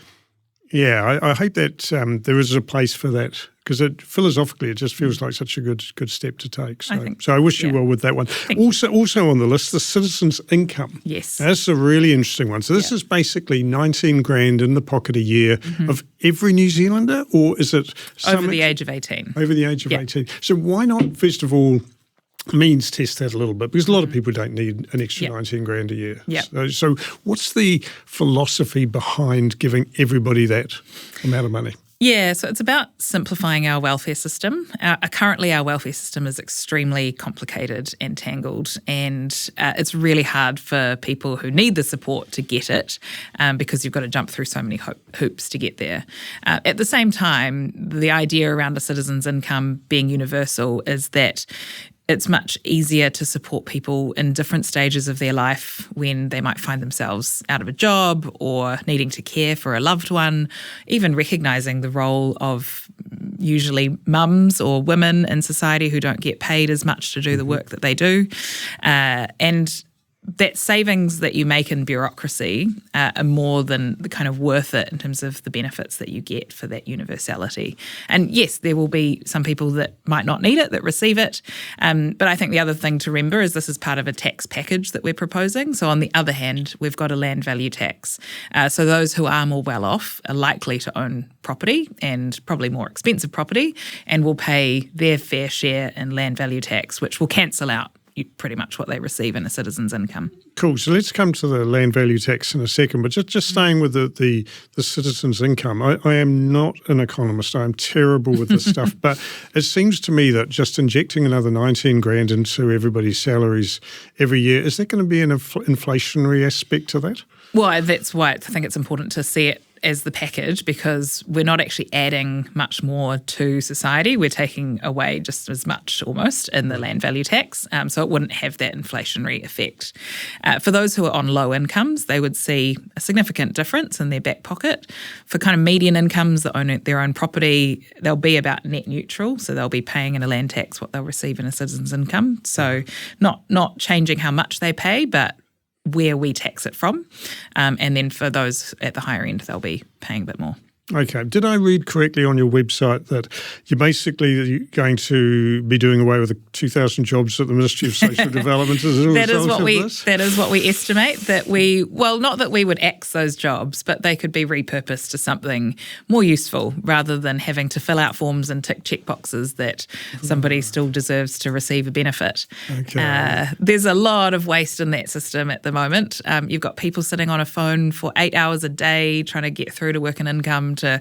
Speaker 1: yeah, I hope that there is a place for that, because philosophically it just feels like such a good step to take. So I wish you well with that one. Also on the list, the citizens' income.
Speaker 2: Yes.
Speaker 1: That's a really interesting one. So this is basically 19 grand in the pocket a year of every New Zealander, or is it
Speaker 2: over the age of 18?
Speaker 1: Over the age of 18. So why not, first of all, means test that a little bit, because a lot of people don't need an extra 19 grand a year. So what's the philosophy behind giving everybody that amount of money?
Speaker 2: Yeah, so it's about simplifying our welfare system. Currently, our welfare system is extremely complicated and tangled, and it's really hard for people who need the support to get it, because you've got to jump through so many hoops to get there. At the same time, the idea around a citizen's income being universal is that it's much easier to support people in different stages of their life when they might find themselves out of a job or needing to care for a loved one, even recognising the role of usually mums or women in society who don't get paid as much to do the work that they do. And that savings that you make in bureaucracy are more than the kind of worth it in terms of the benefits that you get for that universality. And yes, there will be some people that might not need it, that receive it. But I think the other thing to remember is this is part of a tax package that we're proposing. So on the other hand, we've got a land value tax. So those who are more well off are likely to own property, and probably more expensive property, and will pay their fair share in land value tax, which will cancel out pretty much what they receive in a citizen's income.
Speaker 1: Cool. So let's come to the land value tax in a second, but just staying with the citizen's income. I am not an economist. I'm terrible with this stuff, but it seems to me that just injecting another 19 grand into everybody's salaries every year, is that going to be an inflationary aspect to that?
Speaker 2: Well, that's why I think it's important to see it as the package, because we're not actually adding much more to society. We're taking away just as much almost in the land value tax, so it wouldn't have that inflationary effect. For those who are on low incomes, they would see a significant difference in their back pocket. For kind of median incomes that own their own property, they'll be about net neutral, so they'll be paying in a land tax what they'll receive in a citizen's income. So not changing how much they pay, but where we tax it from. And then for those at the higher end, they'll be paying a bit more.
Speaker 1: Okay. Did I read correctly on your website that you're basically going to be doing away with the 2,000 jobs at the Ministry of Social Development as a result of this?
Speaker 2: That is what we estimate, that not that we would axe those jobs, but they could be repurposed to something more useful rather than having to fill out forms and tick check boxes that somebody still deserves to receive a benefit.
Speaker 1: Okay.
Speaker 2: There's a lot of waste in that system at the moment. You've got people sitting on a phone for 8 hours a day trying to get through to work and income, to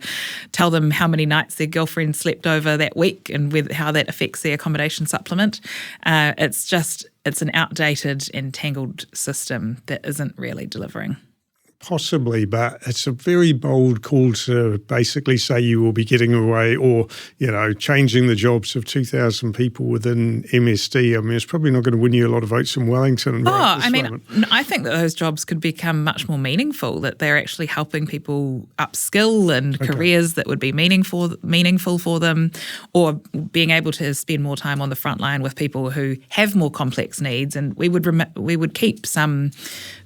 Speaker 2: tell them how many nights their girlfriend slept over that week and how that affects their accommodation supplement. It's an outdated and tangled system that isn't really delivering.
Speaker 1: Possibly, but it's a very bold call to basically say you will be getting away or, changing the jobs of 2,000 people within MSD. I mean, it's probably not going to win you a lot of votes in Wellington.
Speaker 2: I think that those jobs could become much more meaningful, that they're actually helping people upskill and careers that would be meaningful for them, or being able to spend more time on the front line with people who have more complex needs. And we would keep some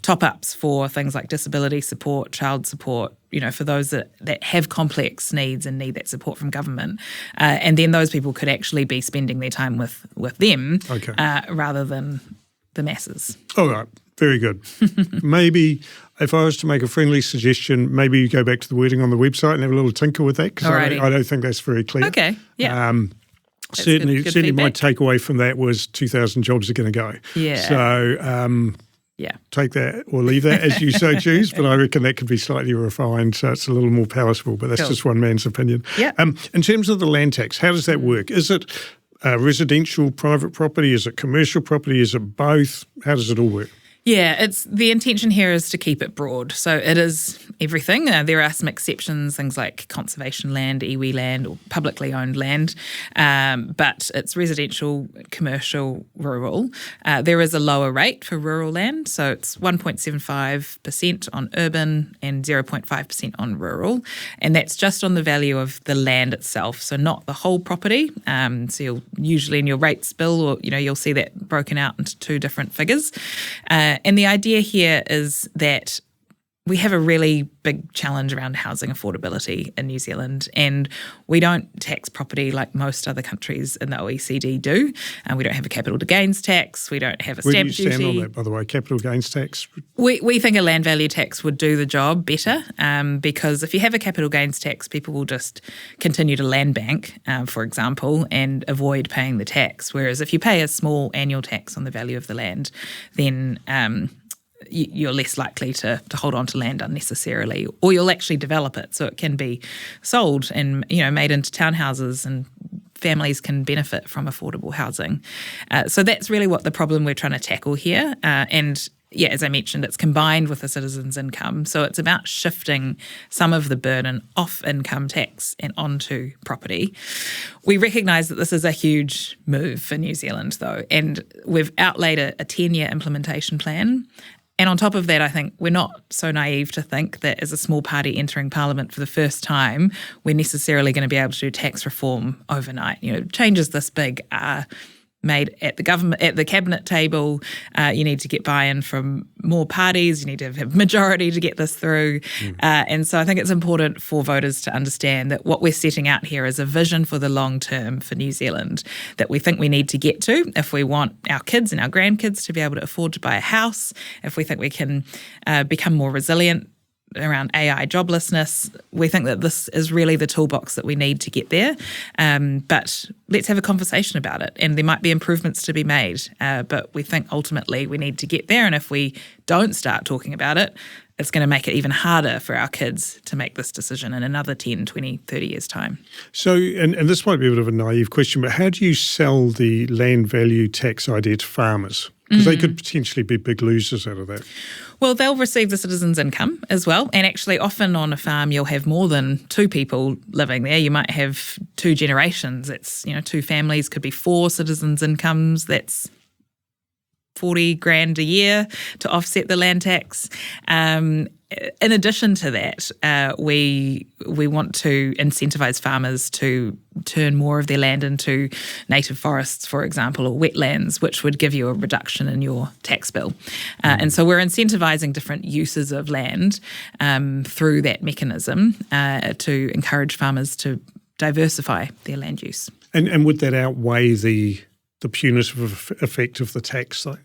Speaker 2: top-ups for things like disability support, child support, for those that have complex needs and need that support from government. And then those people could actually be spending their time with them rather than the masses.
Speaker 1: All right. Very good. Maybe if I was to make a friendly suggestion, maybe you go back to the wording on the website and have a little tinker with that, because I don't think that's very clear.
Speaker 2: Okay, yeah.
Speaker 1: Certainly
Speaker 2: feedback.
Speaker 1: My takeaway from that was 2,000 jobs are going to go.
Speaker 2: Yeah.
Speaker 1: So take that or leave that as you so choose, but I reckon that could be slightly refined so it's a little more palatable, but that's just one man's opinion.
Speaker 2: Yeah.
Speaker 1: In terms of the land tax, how does that work? Is it residential private property? Is it commercial property? Is it both? How does it all work?
Speaker 2: Yeah, the intention here is to keep it broad. So it is everything. There are some exceptions, things like conservation land, iwi land, or publicly owned land, but it's residential, commercial, rural. There is a lower rate for rural land, so it's 1.75% on urban and 0.5% on rural, and that's just on the value of the land itself, so not the whole property. So you'll usually in your rates bill, or you'll see that broken out into two different figures. And the idea here is that we have a really big challenge around housing affordability in New Zealand, and we don't tax property like most other countries in the OECD do. We don't have a capital gains tax. We don't have a stamp duty.
Speaker 1: Where do you stand on that, by the way, capital gains tax?
Speaker 2: We think a land value tax would do the job better, because if you have a capital gains tax, people will just continue to land bank, for example, and avoid paying the tax. Whereas if you pay a small annual tax on the value of the land, then you're less likely to hold on to land unnecessarily, or you'll actually develop it so it can be sold and made into townhouses, and families can benefit from affordable housing. So that's really what the problem we're trying to tackle here. And yeah, as I mentioned, it's combined with the citizen's income. So it's about shifting some of the burden off income tax and onto property. We recognise that this is a huge move for New Zealand, though, and we've outlaid a 10-year implementation plan. And on top of that, I think we're not so naive to think that as a small party entering Parliament for the first time, we're necessarily going to be able to do tax reform overnight. Changes this big are made at the cabinet table. You need to get buy-in from more parties. You need to have majority to get this through. And so I think it's important for voters to understand that what we're setting out here is a vision for the long term for New Zealand that we think we need to get to if we want our kids and our grandkids to be able to afford to buy a house, if we think we can become more resilient around AI joblessness. We think that this is really the toolbox that we need to get there. But let's have a conversation about it. And there might be improvements to be made. But we think ultimately we need to get there. And if we don't start talking about it, it's going to make it even harder for our kids to make this decision in another 10, 20, 30 years' time.
Speaker 1: So, and this might be a bit of a naive question, but how do you sell the land value tax idea to farmers? Because they could potentially be big losers out of that.
Speaker 2: Well, they'll receive the citizens' income as well. And actually, often on a farm, you'll have more than two people living there. You might have two generations. It's, two families, could be 4 citizens' incomes. That's $40,000 a year to offset the land tax. In addition to that, we want to incentivise farmers to turn more of their land into native forests, for example, or wetlands, which would give you a reduction in your tax bill. And so we're incentivising different uses of land through that mechanism to encourage farmers to diversify their land use.
Speaker 1: And would that outweigh the punitive effect of the tax, though?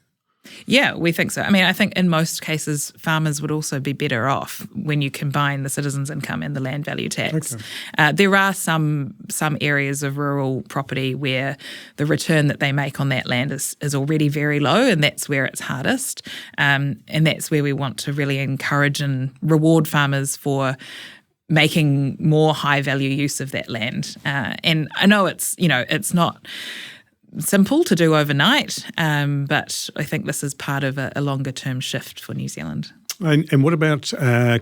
Speaker 2: Yeah, we think so. I mean, I think in most cases, farmers would also be better off when you combine the citizens' income and the land value tax. Okay. There are some areas of rural property where the return that they make on that land is already very low, and that's where it's hardest. And that's where we want to really encourage and reward farmers for making more high-value use of that land. And I know it's not simple to do overnight, but I think this is part of a longer-term shift for New Zealand.
Speaker 1: And what about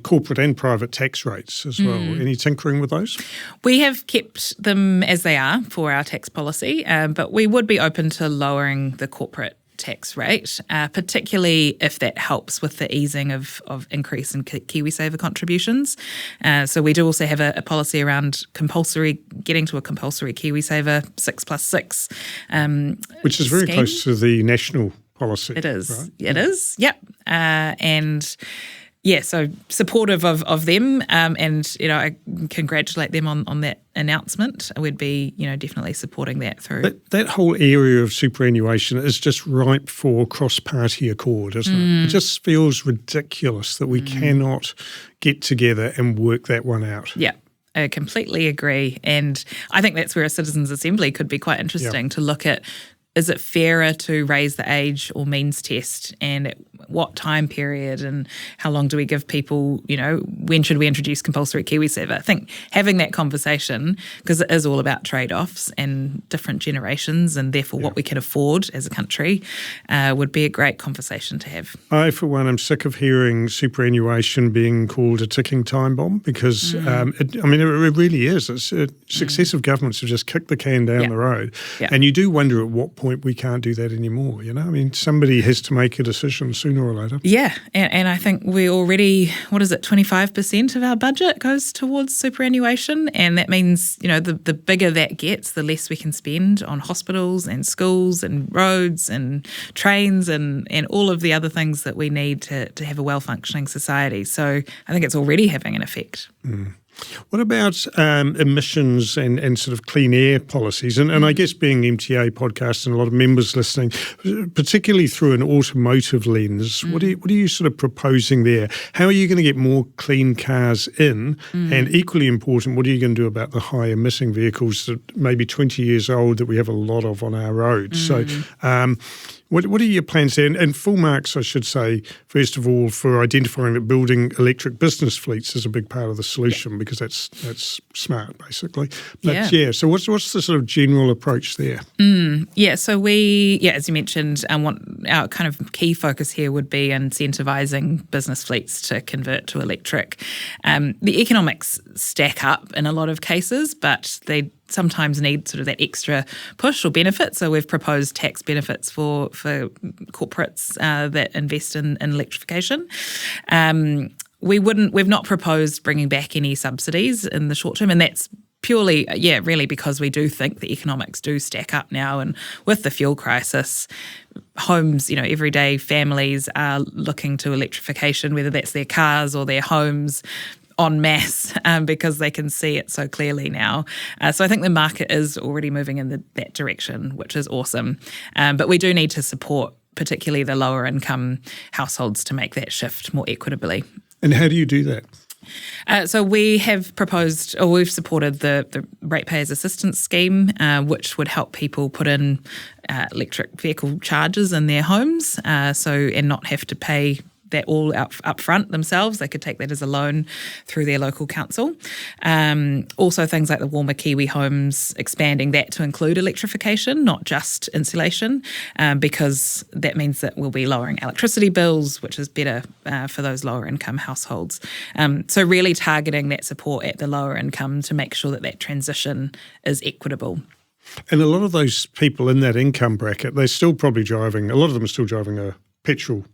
Speaker 1: corporate and private tax rates as well? Any tinkering with those?
Speaker 2: We have kept them as they are for our tax policy, but we would be open to lowering the corporate tax rate, particularly if that helps with the easing of increase in KiwiSaver contributions. So we do also have a policy around getting to a compulsory KiwiSaver 6+6.
Speaker 1: Which is very
Speaker 2: scheme.
Speaker 1: close to the national policy.
Speaker 2: It is.
Speaker 1: Right?
Speaker 2: It is, yep. And yeah, so supportive of them, and I congratulate them on that announcement. We'd be definitely supporting that through.
Speaker 1: That whole area of superannuation is just ripe for cross-party accord, isn't it? It just feels ridiculous that we cannot get together and work that one out.
Speaker 2: Yeah. I completely agree. And I think that's where a citizens' assembly could be quite interesting to look at. Is it fairer to raise the age or means test, and at what time period, and how long do we give people, when should we introduce compulsory KiwiSaver? I think having that conversation, because it is all about trade-offs and different generations and therefore what we can afford as a country, would be a great conversation to have.
Speaker 1: I, for one, am sick of hearing superannuation being called a ticking time bomb because, it really is. Successive governments have just kicked the can down the road. Yeah. And you do wonder at what point we can't do that anymore, somebody has to make a decision sooner or later.
Speaker 2: Yeah, and I think we already, 25% of our budget goes towards superannuation, and that means, the bigger that gets, the less we can spend on hospitals and schools and roads and trains and all of the other things that we need to have a well-functioning society. So I think it's already having an effect.
Speaker 1: What about emissions and sort of clean air policies? And I guess being MTA podcast and a lot of members listening, particularly through an automotive lens, what are you sort of proposing there? How are you going to get more clean cars in? And equally important, what are you going to do about the high emitting vehicles that may be 20 years old that we have a lot of on our roads? So what are your plans there? And full marks, I should say, first of all, for identifying that building electric business fleets is a big part of the solution because that's smart, basically. But so what's the sort of general approach there?
Speaker 2: So as you mentioned, our kind of key focus here would be incentivising business fleets to convert to electric. The economics stack up in a lot of cases, but they sometimes need sort of that extra push or benefit. So we've proposed tax benefits for corporates that invest in electrification. We've not proposed bringing back any subsidies in the short term, and that's purely, really because we do think the economics do stack up now. And with the fuel crisis, homes, everyday families are looking to electrification, whether that's their cars or their homes, en masse, because they can see it so clearly now. So I think the market is already moving in that direction, which is awesome. But we do need to support particularly the lower income households to make that shift more equitably.
Speaker 1: And how do you do that?
Speaker 2: So we have proposed, or we've supported the Ratepayers Assistance Scheme, which would help people put in electric vehicle charges in their homes, and not have to pay that all up front themselves. They could take that as a loan through their local council. Also things like the Warmer Kiwi homes, expanding that to include electrification, not just insulation, because that means that we'll be lowering electricity bills, which is better for those lower income households. So really targeting that support at the lower income to make sure that transition is equitable.
Speaker 1: And a lot of those people in that income bracket, they're still probably driving, a lot of them are still driving a petrol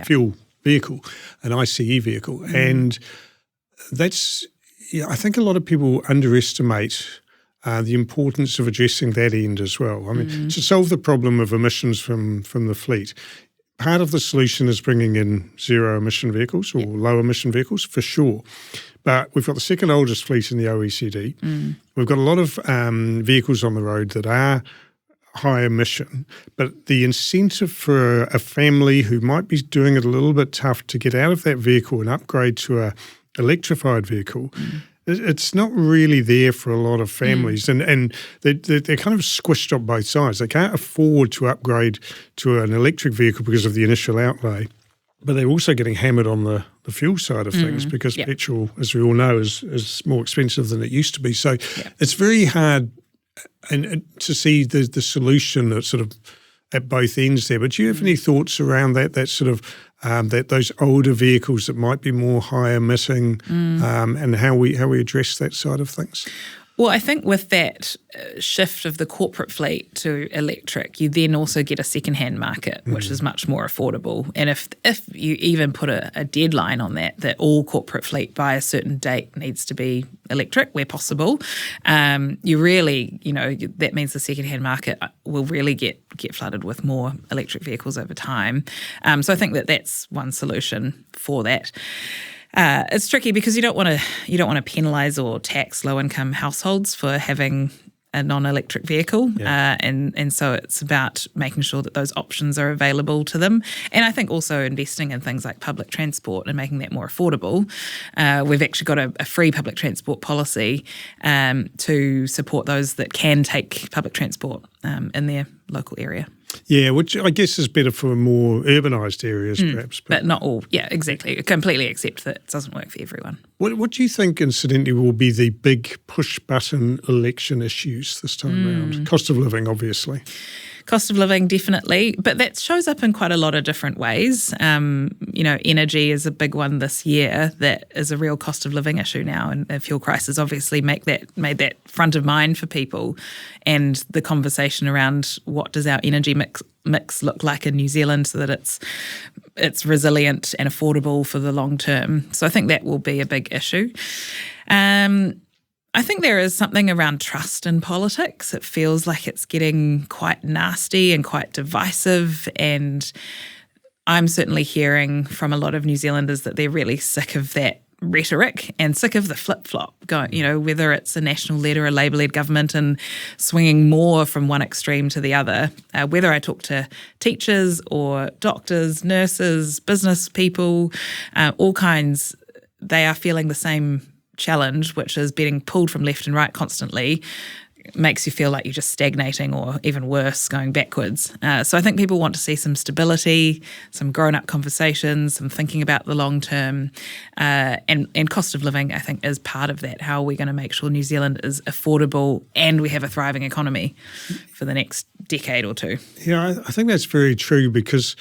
Speaker 1: fuel vehicle, an ICE vehicle. And that's, I think a lot of people underestimate the importance of addressing that end as well. I mean, to solve the problem of emissions from the fleet, part of the solution is bringing in zero emission vehicles or low emission vehicles, for sure. But we've got the second oldest fleet in the OECD. We've got a lot of vehicles on the road that are high emission, but the incentive for a family who might be doing it a little bit tough to get out of that vehicle and upgrade to a electrified vehicle, it's not really there for a lot of families. And they're kind of squished on both sides. They can't afford to upgrade to an electric vehicle because of the initial outlay, but they're also getting hammered on the fuel side of things because petrol, as we all know, is more expensive than it used to be. So it's very hard and to see the solution at sort of at both ends there. But do you have any thoughts around that sort of those older vehicles that might be more high emitting and how we address that side of things?
Speaker 2: Well, I think with that shift of the corporate fleet to electric, you then also get a second-hand market, which is much more affordable. And if you even put a deadline on that all corporate fleet by a certain date needs to be electric where possible, you really, that means the second-hand market will really get flooded with more electric vehicles over time. So I think that's one solution for that. It's tricky because you don't want to penalise or tax low-income households for having a non-electric vehicle, and so it's about making sure that those options are available to them. And I think also investing in things like public transport and making that more affordable. We've actually got a free public transport policy to support those that can take public transport in their local area.
Speaker 1: Yeah, which I guess is better for more urbanised areas perhaps.
Speaker 2: But not all. Yeah, exactly. Completely accept that it doesn't work for everyone.
Speaker 1: What do you think, incidentally, will be the big push-button election issues this time around? Cost of living, obviously.
Speaker 2: Cost of living, definitely, but that shows up in quite a lot of different ways. Energy is a big one this year that is a real cost of living issue now, and the fuel crisis obviously made that front of mind for people, and the conversation around what does our energy mix look like in New Zealand so that it's resilient and affordable for the long term. So I think that will be a big issue. I think there is something around trust in politics. It feels like it's getting quite nasty and quite divisive, and I'm certainly hearing from a lot of New Zealanders that they're really sick of that rhetoric and sick of the flip-flop, whether it's a national-led or a Labour-led government and swinging more from one extreme to the other. Whether I talk to teachers or doctors, nurses, business people, all kinds, they are feeling the same challenge, which is being pulled from left and right constantly, makes you feel like you're just stagnating or even worse, going backwards. So I think people want to see some stability, some grown-up conversations, some thinking about the long term, and cost of living, I think, is part of that. How are we going to make sure New Zealand is affordable and we have a thriving economy for the next decade or two?
Speaker 1: Yeah, I think that's very true because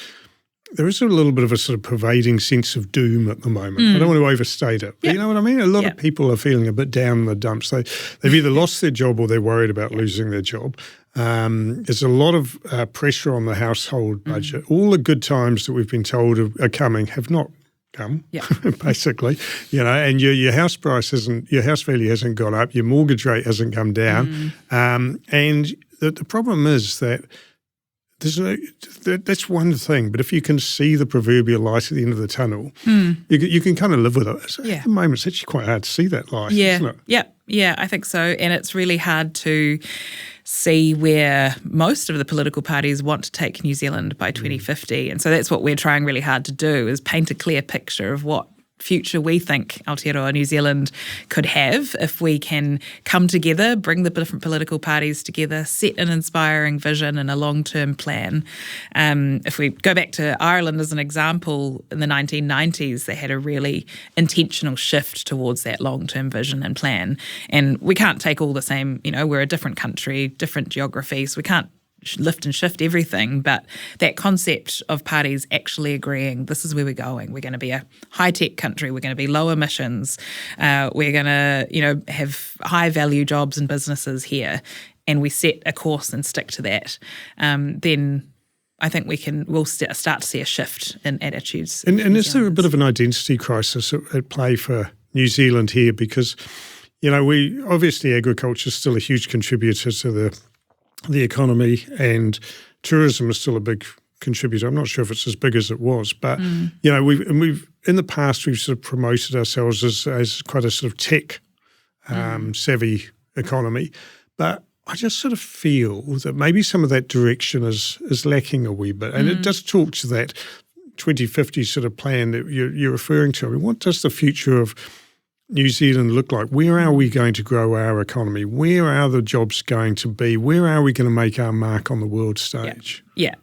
Speaker 1: there is a little bit of a sort of pervading sense of doom at the moment. I don't want to overstate it, but you know what I mean? A lot of people are feeling a bit down in the dumps. They've either lost their job or they're worried about losing their job. There's a lot of pressure on the household budget. All the good times that we've been told are coming have not come,
Speaker 2: Yeah.
Speaker 1: basically, and your house your house value hasn't gone up, your mortgage rate hasn't come down, and the problem is that that's one thing. But if you can see the proverbial light at the end of the tunnel, you can kind of live with it.
Speaker 2: Yeah.
Speaker 1: At the moment, it's actually quite hard to see that light, isn't it?
Speaker 2: Yeah, I think so. And it's really hard to see where most of the political parties want to take New Zealand by 2050. And so that's what we're trying really hard to do, is paint a clear picture of what future we think Aotearoa New Zealand could have if we can come together, bring the different political parties together, set an inspiring vision and a long-term plan. If we go back to Ireland as an example, in the 1990s, they had a really intentional shift towards that long-term vision and plan. And we can't take all the same, we're a different country, different geography, so we can't lift and shift everything, but that concept of parties actually agreeing this is where we're going. We're going to be a high-tech country. We're going to be low emissions. We're going to, have high-value jobs and businesses here, and we set a course and stick to that. Then I think we'll start to see a shift in attitudes.
Speaker 1: And is there a bit of an identity crisis at play for New Zealand here? Because, we obviously agriculture is still a huge contributor to the economy, and tourism is still a big contributor. I'm not sure if it's as big as it was, but we've in the past we've sort of promoted ourselves as quite a sort of tech savvy economy, but I just sort of feel that maybe some of that direction is lacking a wee bit, and it does talk to that 2050 sort of plan that you're referring to. I mean, what does the future of New Zealand look like? Where are we going to grow our economy? Where are the jobs going to be? Where are we going to make our mark on the world stage?
Speaker 2: Yeah.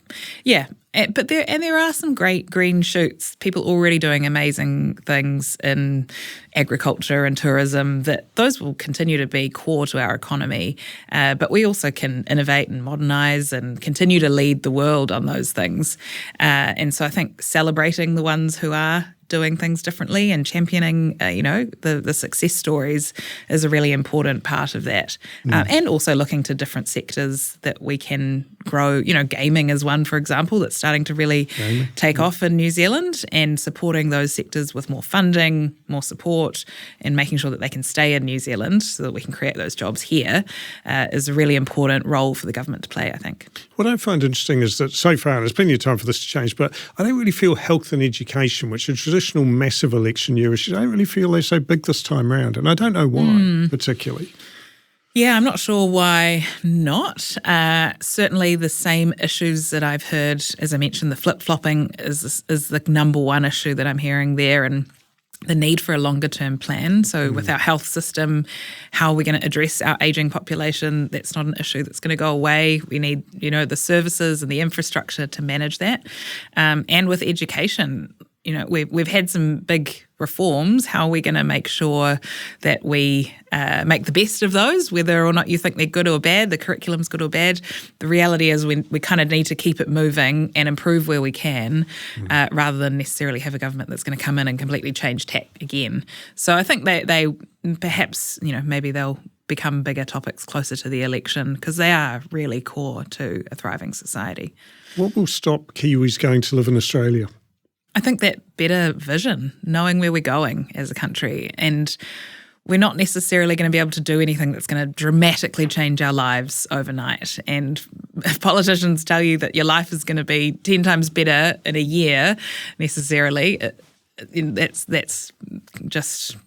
Speaker 2: But there are some great green shoots, people already doing amazing things in agriculture and tourism, that those will continue to be core to our economy. But we also can innovate and modernise and continue to lead the world on those things. And so I think celebrating the ones who are doing things differently and championing, the success stories is a really important part of that. And also looking to different sectors that we can grow. Gaming is one, for example, that's starting to really take off in New Zealand, and supporting those sectors with more funding, more support, and making sure that they can stay in New Zealand so that we can create those jobs here is a really important role for the government to play, I think.
Speaker 1: What I find interesting is that so far, and there's plenty of time for this to change, but I don't really feel health and education, which are traditional massive election year issues, I don't really feel they're so big this time around, and I don't know why particularly.
Speaker 2: Yeah, I'm not sure why not. Certainly the same issues that I've heard, as I mentioned, the flip-flopping is the number one issue that I'm hearing there, and the need for a longer-term plan. So with our health system, how are we going to address our ageing population? That's not an issue that's going to go away. We need, the services and the infrastructure to manage that. And with education, we've had some big reforms. How are we going to make sure that we make the best of those, whether or not you think they're good or bad, the curriculum's good or bad? The reality is we kind of need to keep it moving and improve where we can, rather than necessarily have a government that's going to come in and completely change tack again. So I think they perhaps, maybe they'll become bigger topics closer to the election, because they are really core to a thriving society.
Speaker 1: What will stop Kiwis going to live in Australia?
Speaker 2: I think that better vision, knowing where we're going as a country. And we're not necessarily going to be able to do anything that's going to dramatically change our lives overnight. And if politicians tell you that your life is going to be 10 times better in a year, necessarily, that's just,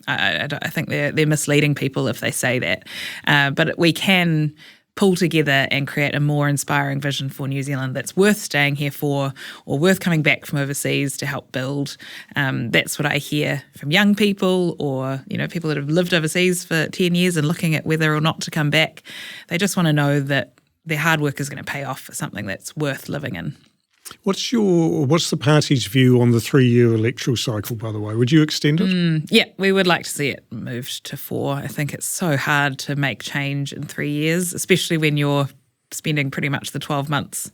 Speaker 2: I think they're misleading people if they say that. But we can pull together and create a more inspiring vision for New Zealand that's worth staying here for, or worth coming back from overseas to help build. That's what I hear from young people, or people that have lived overseas for 10 years and looking at whether or not to come back. They just want to know that their hard work is going to pay off for something that's worth living in. What's
Speaker 1: the party's view on the 3-year electoral cycle, by the way? Would you extend it?
Speaker 2: Yeah, we would like to see it moved to 4. I think it's so hard to make change in 3 years, especially when you're spending pretty much the 12 months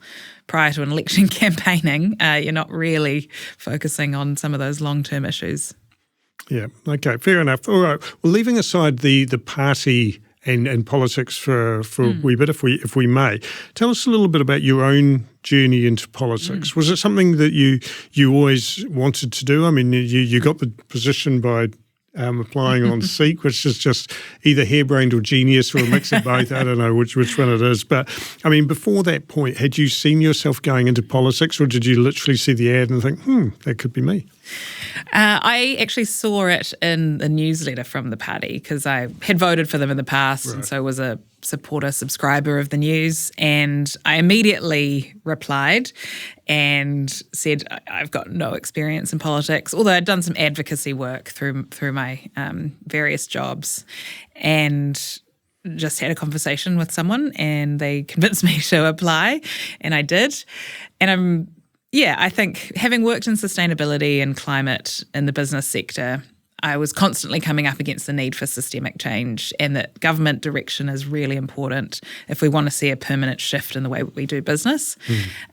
Speaker 2: prior to an election campaigning. You're not really focusing on some of those long-term issues.
Speaker 1: Yeah, okay, fair enough. All right, well, leaving aside the party and politics for a wee bit, if we may. Tell us a little bit about your own journey into politics. Was it something that you always wanted to do? I mean, you got the position by applying on Seek, which is just either harebrained or genius or a mix of both. I don't know which one it is. But, I mean, before that point, had you seen yourself going into politics, or did you literally see the ad and think, that could be me?
Speaker 2: I actually saw it in the newsletter from the party because I had voted for them in the past, and so was a subscriber of the news. And I immediately replied and said I've got no experience in politics, although I'd done some advocacy work through my various jobs, and just had a conversation with someone, and they convinced me to apply, and I did. And I think having worked in sustainability and climate in the business sector, I was constantly coming up against the need for systemic change, and that government direction is really important if we want to see a permanent shift in the way we do business.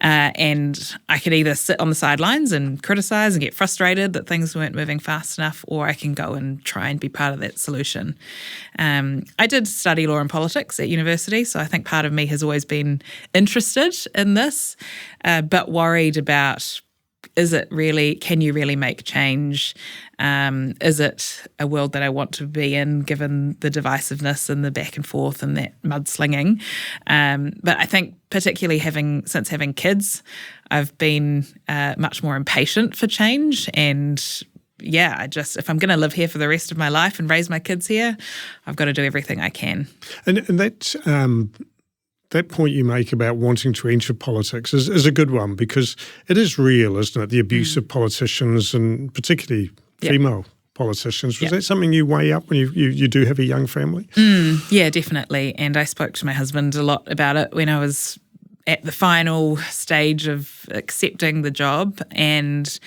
Speaker 2: And I could either sit on the sidelines and criticise and get frustrated that things weren't moving fast enough, or I can go and try and be part of that solution. I did study law and politics at university, so I think part of me has always been interested in this, but worried about, can you really make change? Is it a world that I want to be in, given the divisiveness and the back and forth and that mudslinging? But I think particularly since having kids, I've been much more impatient for change. And if I'm going to live here for the rest of my life and raise my kids here, I've got to do everything I can. And
Speaker 1: that point you make about wanting to enter politics is a good one, because it is real, isn't it? The abuse of politicians, and particularly female politicians. Was that something you weigh up when you do have a young family?
Speaker 2: Yeah, definitely. And I spoke to my husband a lot about it when I was at the final stage of accepting the job. And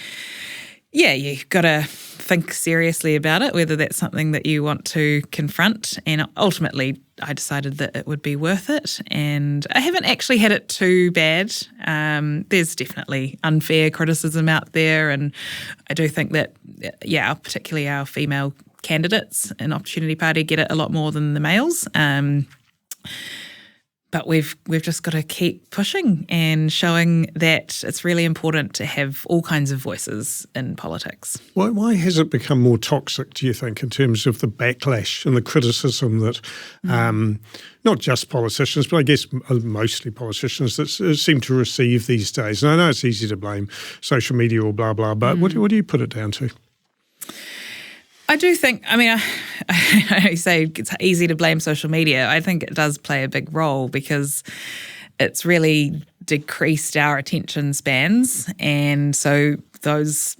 Speaker 2: you've got to think seriously about it, whether that's something that you want to confront. And ultimately, I decided that it would be worth it. And I haven't actually had it too bad. There's definitely unfair criticism out there. And I do think that, particularly our female candidates in Opportunity Party get it a lot more than the males. But we've just got to keep pushing and showing that it's really important to have all kinds of voices in politics.
Speaker 1: Why has it become more toxic, do you think, in terms of the backlash and the criticism that not just politicians, but I guess mostly politicians that seem to receive these days? And I know it's easy to blame social media or blah, blah, but what do you put it down to?
Speaker 2: I do think, I say it's easy to blame social media. I think it does play a big role, because it's really decreased our attention spans. And so those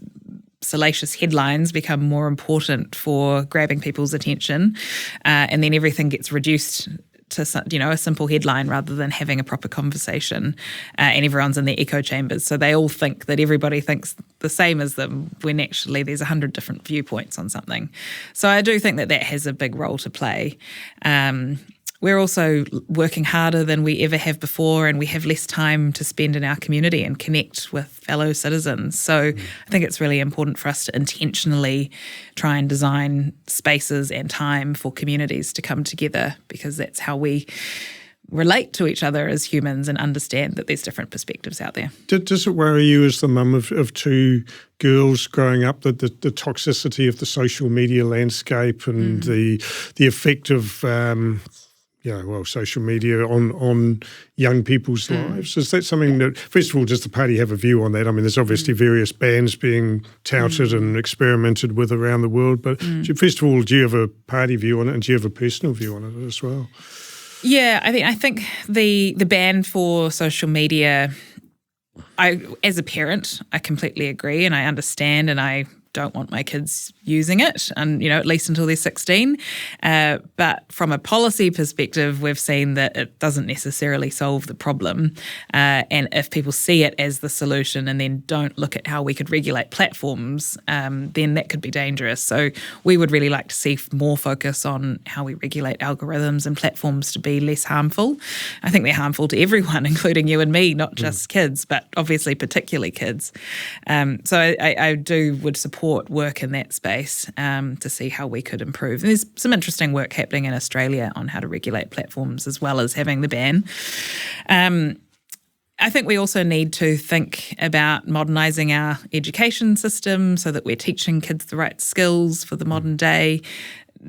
Speaker 2: salacious headlines become more important for grabbing people's attention. And then everything gets reduced to a simple headline rather than having a proper conversation, and everyone's in their echo chambers, so they all think that everybody thinks the same as them, when actually there's 100 different viewpoints on something. So I do think that has a big role to play. We're also working harder than we ever have before, and we have less time to spend in our community and connect with fellow citizens. So I think it's really important for us to intentionally try and design spaces and time for communities to come together, because that's how we relate to each other as humans and understand that there's different perspectives out there.
Speaker 1: Does it worry you, as the mum of two girls growing up, that the toxicity of the social media landscape and the effect of social media on young people's lives? Is that something that, first of all, does the party have a view on that? I mean, there's obviously various bans being touted and experimented with around the world, but first of all, do you have a party view on it, and do you have a personal view on it as well?
Speaker 2: Yeah, I think the ban for social media, as a parent, I completely agree, and I understand, and I don't want my kids using it, and at least until they're 16. But from a policy perspective, we've seen that it doesn't necessarily solve the problem. And if people see it as the solution and then don't look at how we could regulate platforms, then that could be dangerous. So we would really like to see more focus on how we regulate algorithms and platforms to be less harmful. I think they're harmful to everyone, including you and me, not just kids, but obviously particularly kids. So I would support support work in that space to see how we could improve. And there's some interesting work happening in Australia on how to regulate platforms as well as having the ban. I think we also need to think about modernising our education system so that we're teaching kids the right skills for the modern day.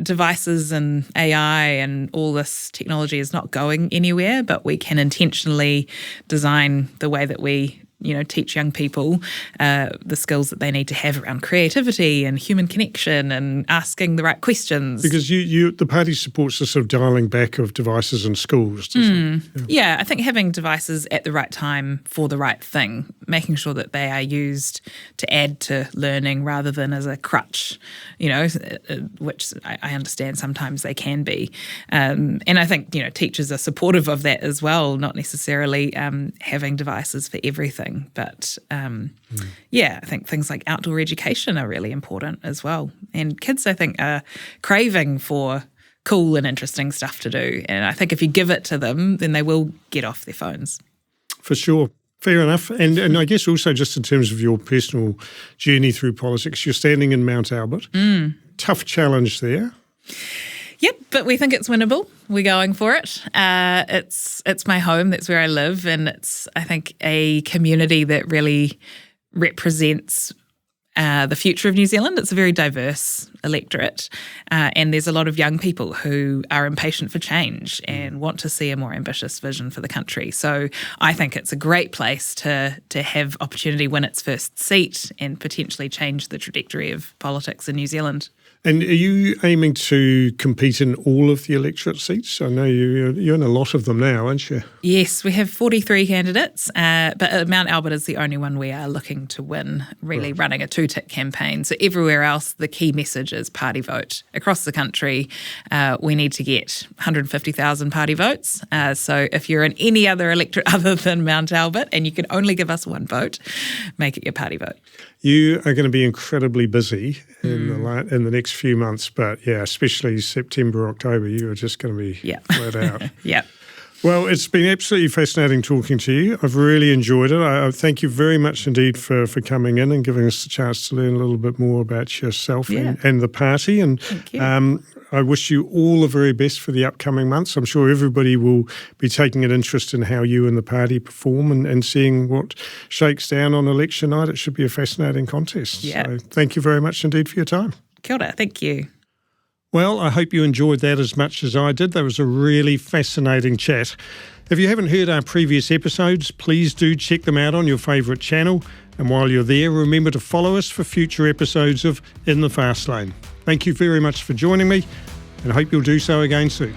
Speaker 2: Devices and AI and all this technology is not going anywhere, but we can intentionally design the way that we teach young people the skills that they need to have around creativity and human connection and asking the right questions.
Speaker 1: Because the party supports the sort of dialing back of devices in schools, doesn't it?
Speaker 2: Yeah, I think having devices at the right time for the right thing, making sure that they are used to add to learning rather than as a crutch, which I understand sometimes they can be. And I think, teachers are supportive of that as well, not necessarily having devices for everything. But I think things like outdoor education are really important as well. And kids, I think, are craving for cool and interesting stuff to do. And I think if you give it to them, then they will get off their phones.
Speaker 1: For sure. Fair enough. And I guess also just in terms of your personal journey through politics, you're standing in Mount Albert. Tough challenge there.
Speaker 2: Yep, but we think it's winnable. We're going for it. It's my home. That's where I live, and it's, I think, a community that really represents the future of New Zealand. It's a very diverse electorate, and there's a lot of young people who are impatient for change and want to see a more ambitious vision for the country. So I think it's a great place to have opportunity win its first seat and potentially change the trajectory of politics in New Zealand.
Speaker 1: And are you aiming to compete in all of the electorate seats? I know you're in a lot of them now, aren't you?
Speaker 2: Yes, we have 43 candidates, but Mount Albert is the only one we are looking to win, really running a two-tick campaign. So everywhere else, the key message is party vote. Across the country, we need to get 150,000 party votes. So if you're in any other electorate other than Mount Albert and you can only give us one vote, make it your party vote.
Speaker 1: You are going to be incredibly busy in the next few months, but especially September, October, you are just going to be flat out.
Speaker 2: Yeah.
Speaker 1: Well, it's been absolutely fascinating talking to you. I've really enjoyed it. I thank you very much indeed for coming in and giving us the chance to learn a little bit more about yourself and the party. And
Speaker 2: thank you.
Speaker 1: I wish you all the very best for the upcoming months. I'm sure everybody will be taking an interest in how you and the party perform and seeing what shakes down on election night. It should be a fascinating contest.
Speaker 2: Yeah.
Speaker 1: So thank you very much indeed for your time.
Speaker 2: Kia ora, thank you.
Speaker 1: Well, I hope you enjoyed that as much as I did. That was a really fascinating chat. If you haven't heard our previous episodes, please do check them out on your favourite channel. And while you're there, remember to follow us for future episodes of In the Fast Lane. Thank you very much for joining me, and I hope you'll do so again soon.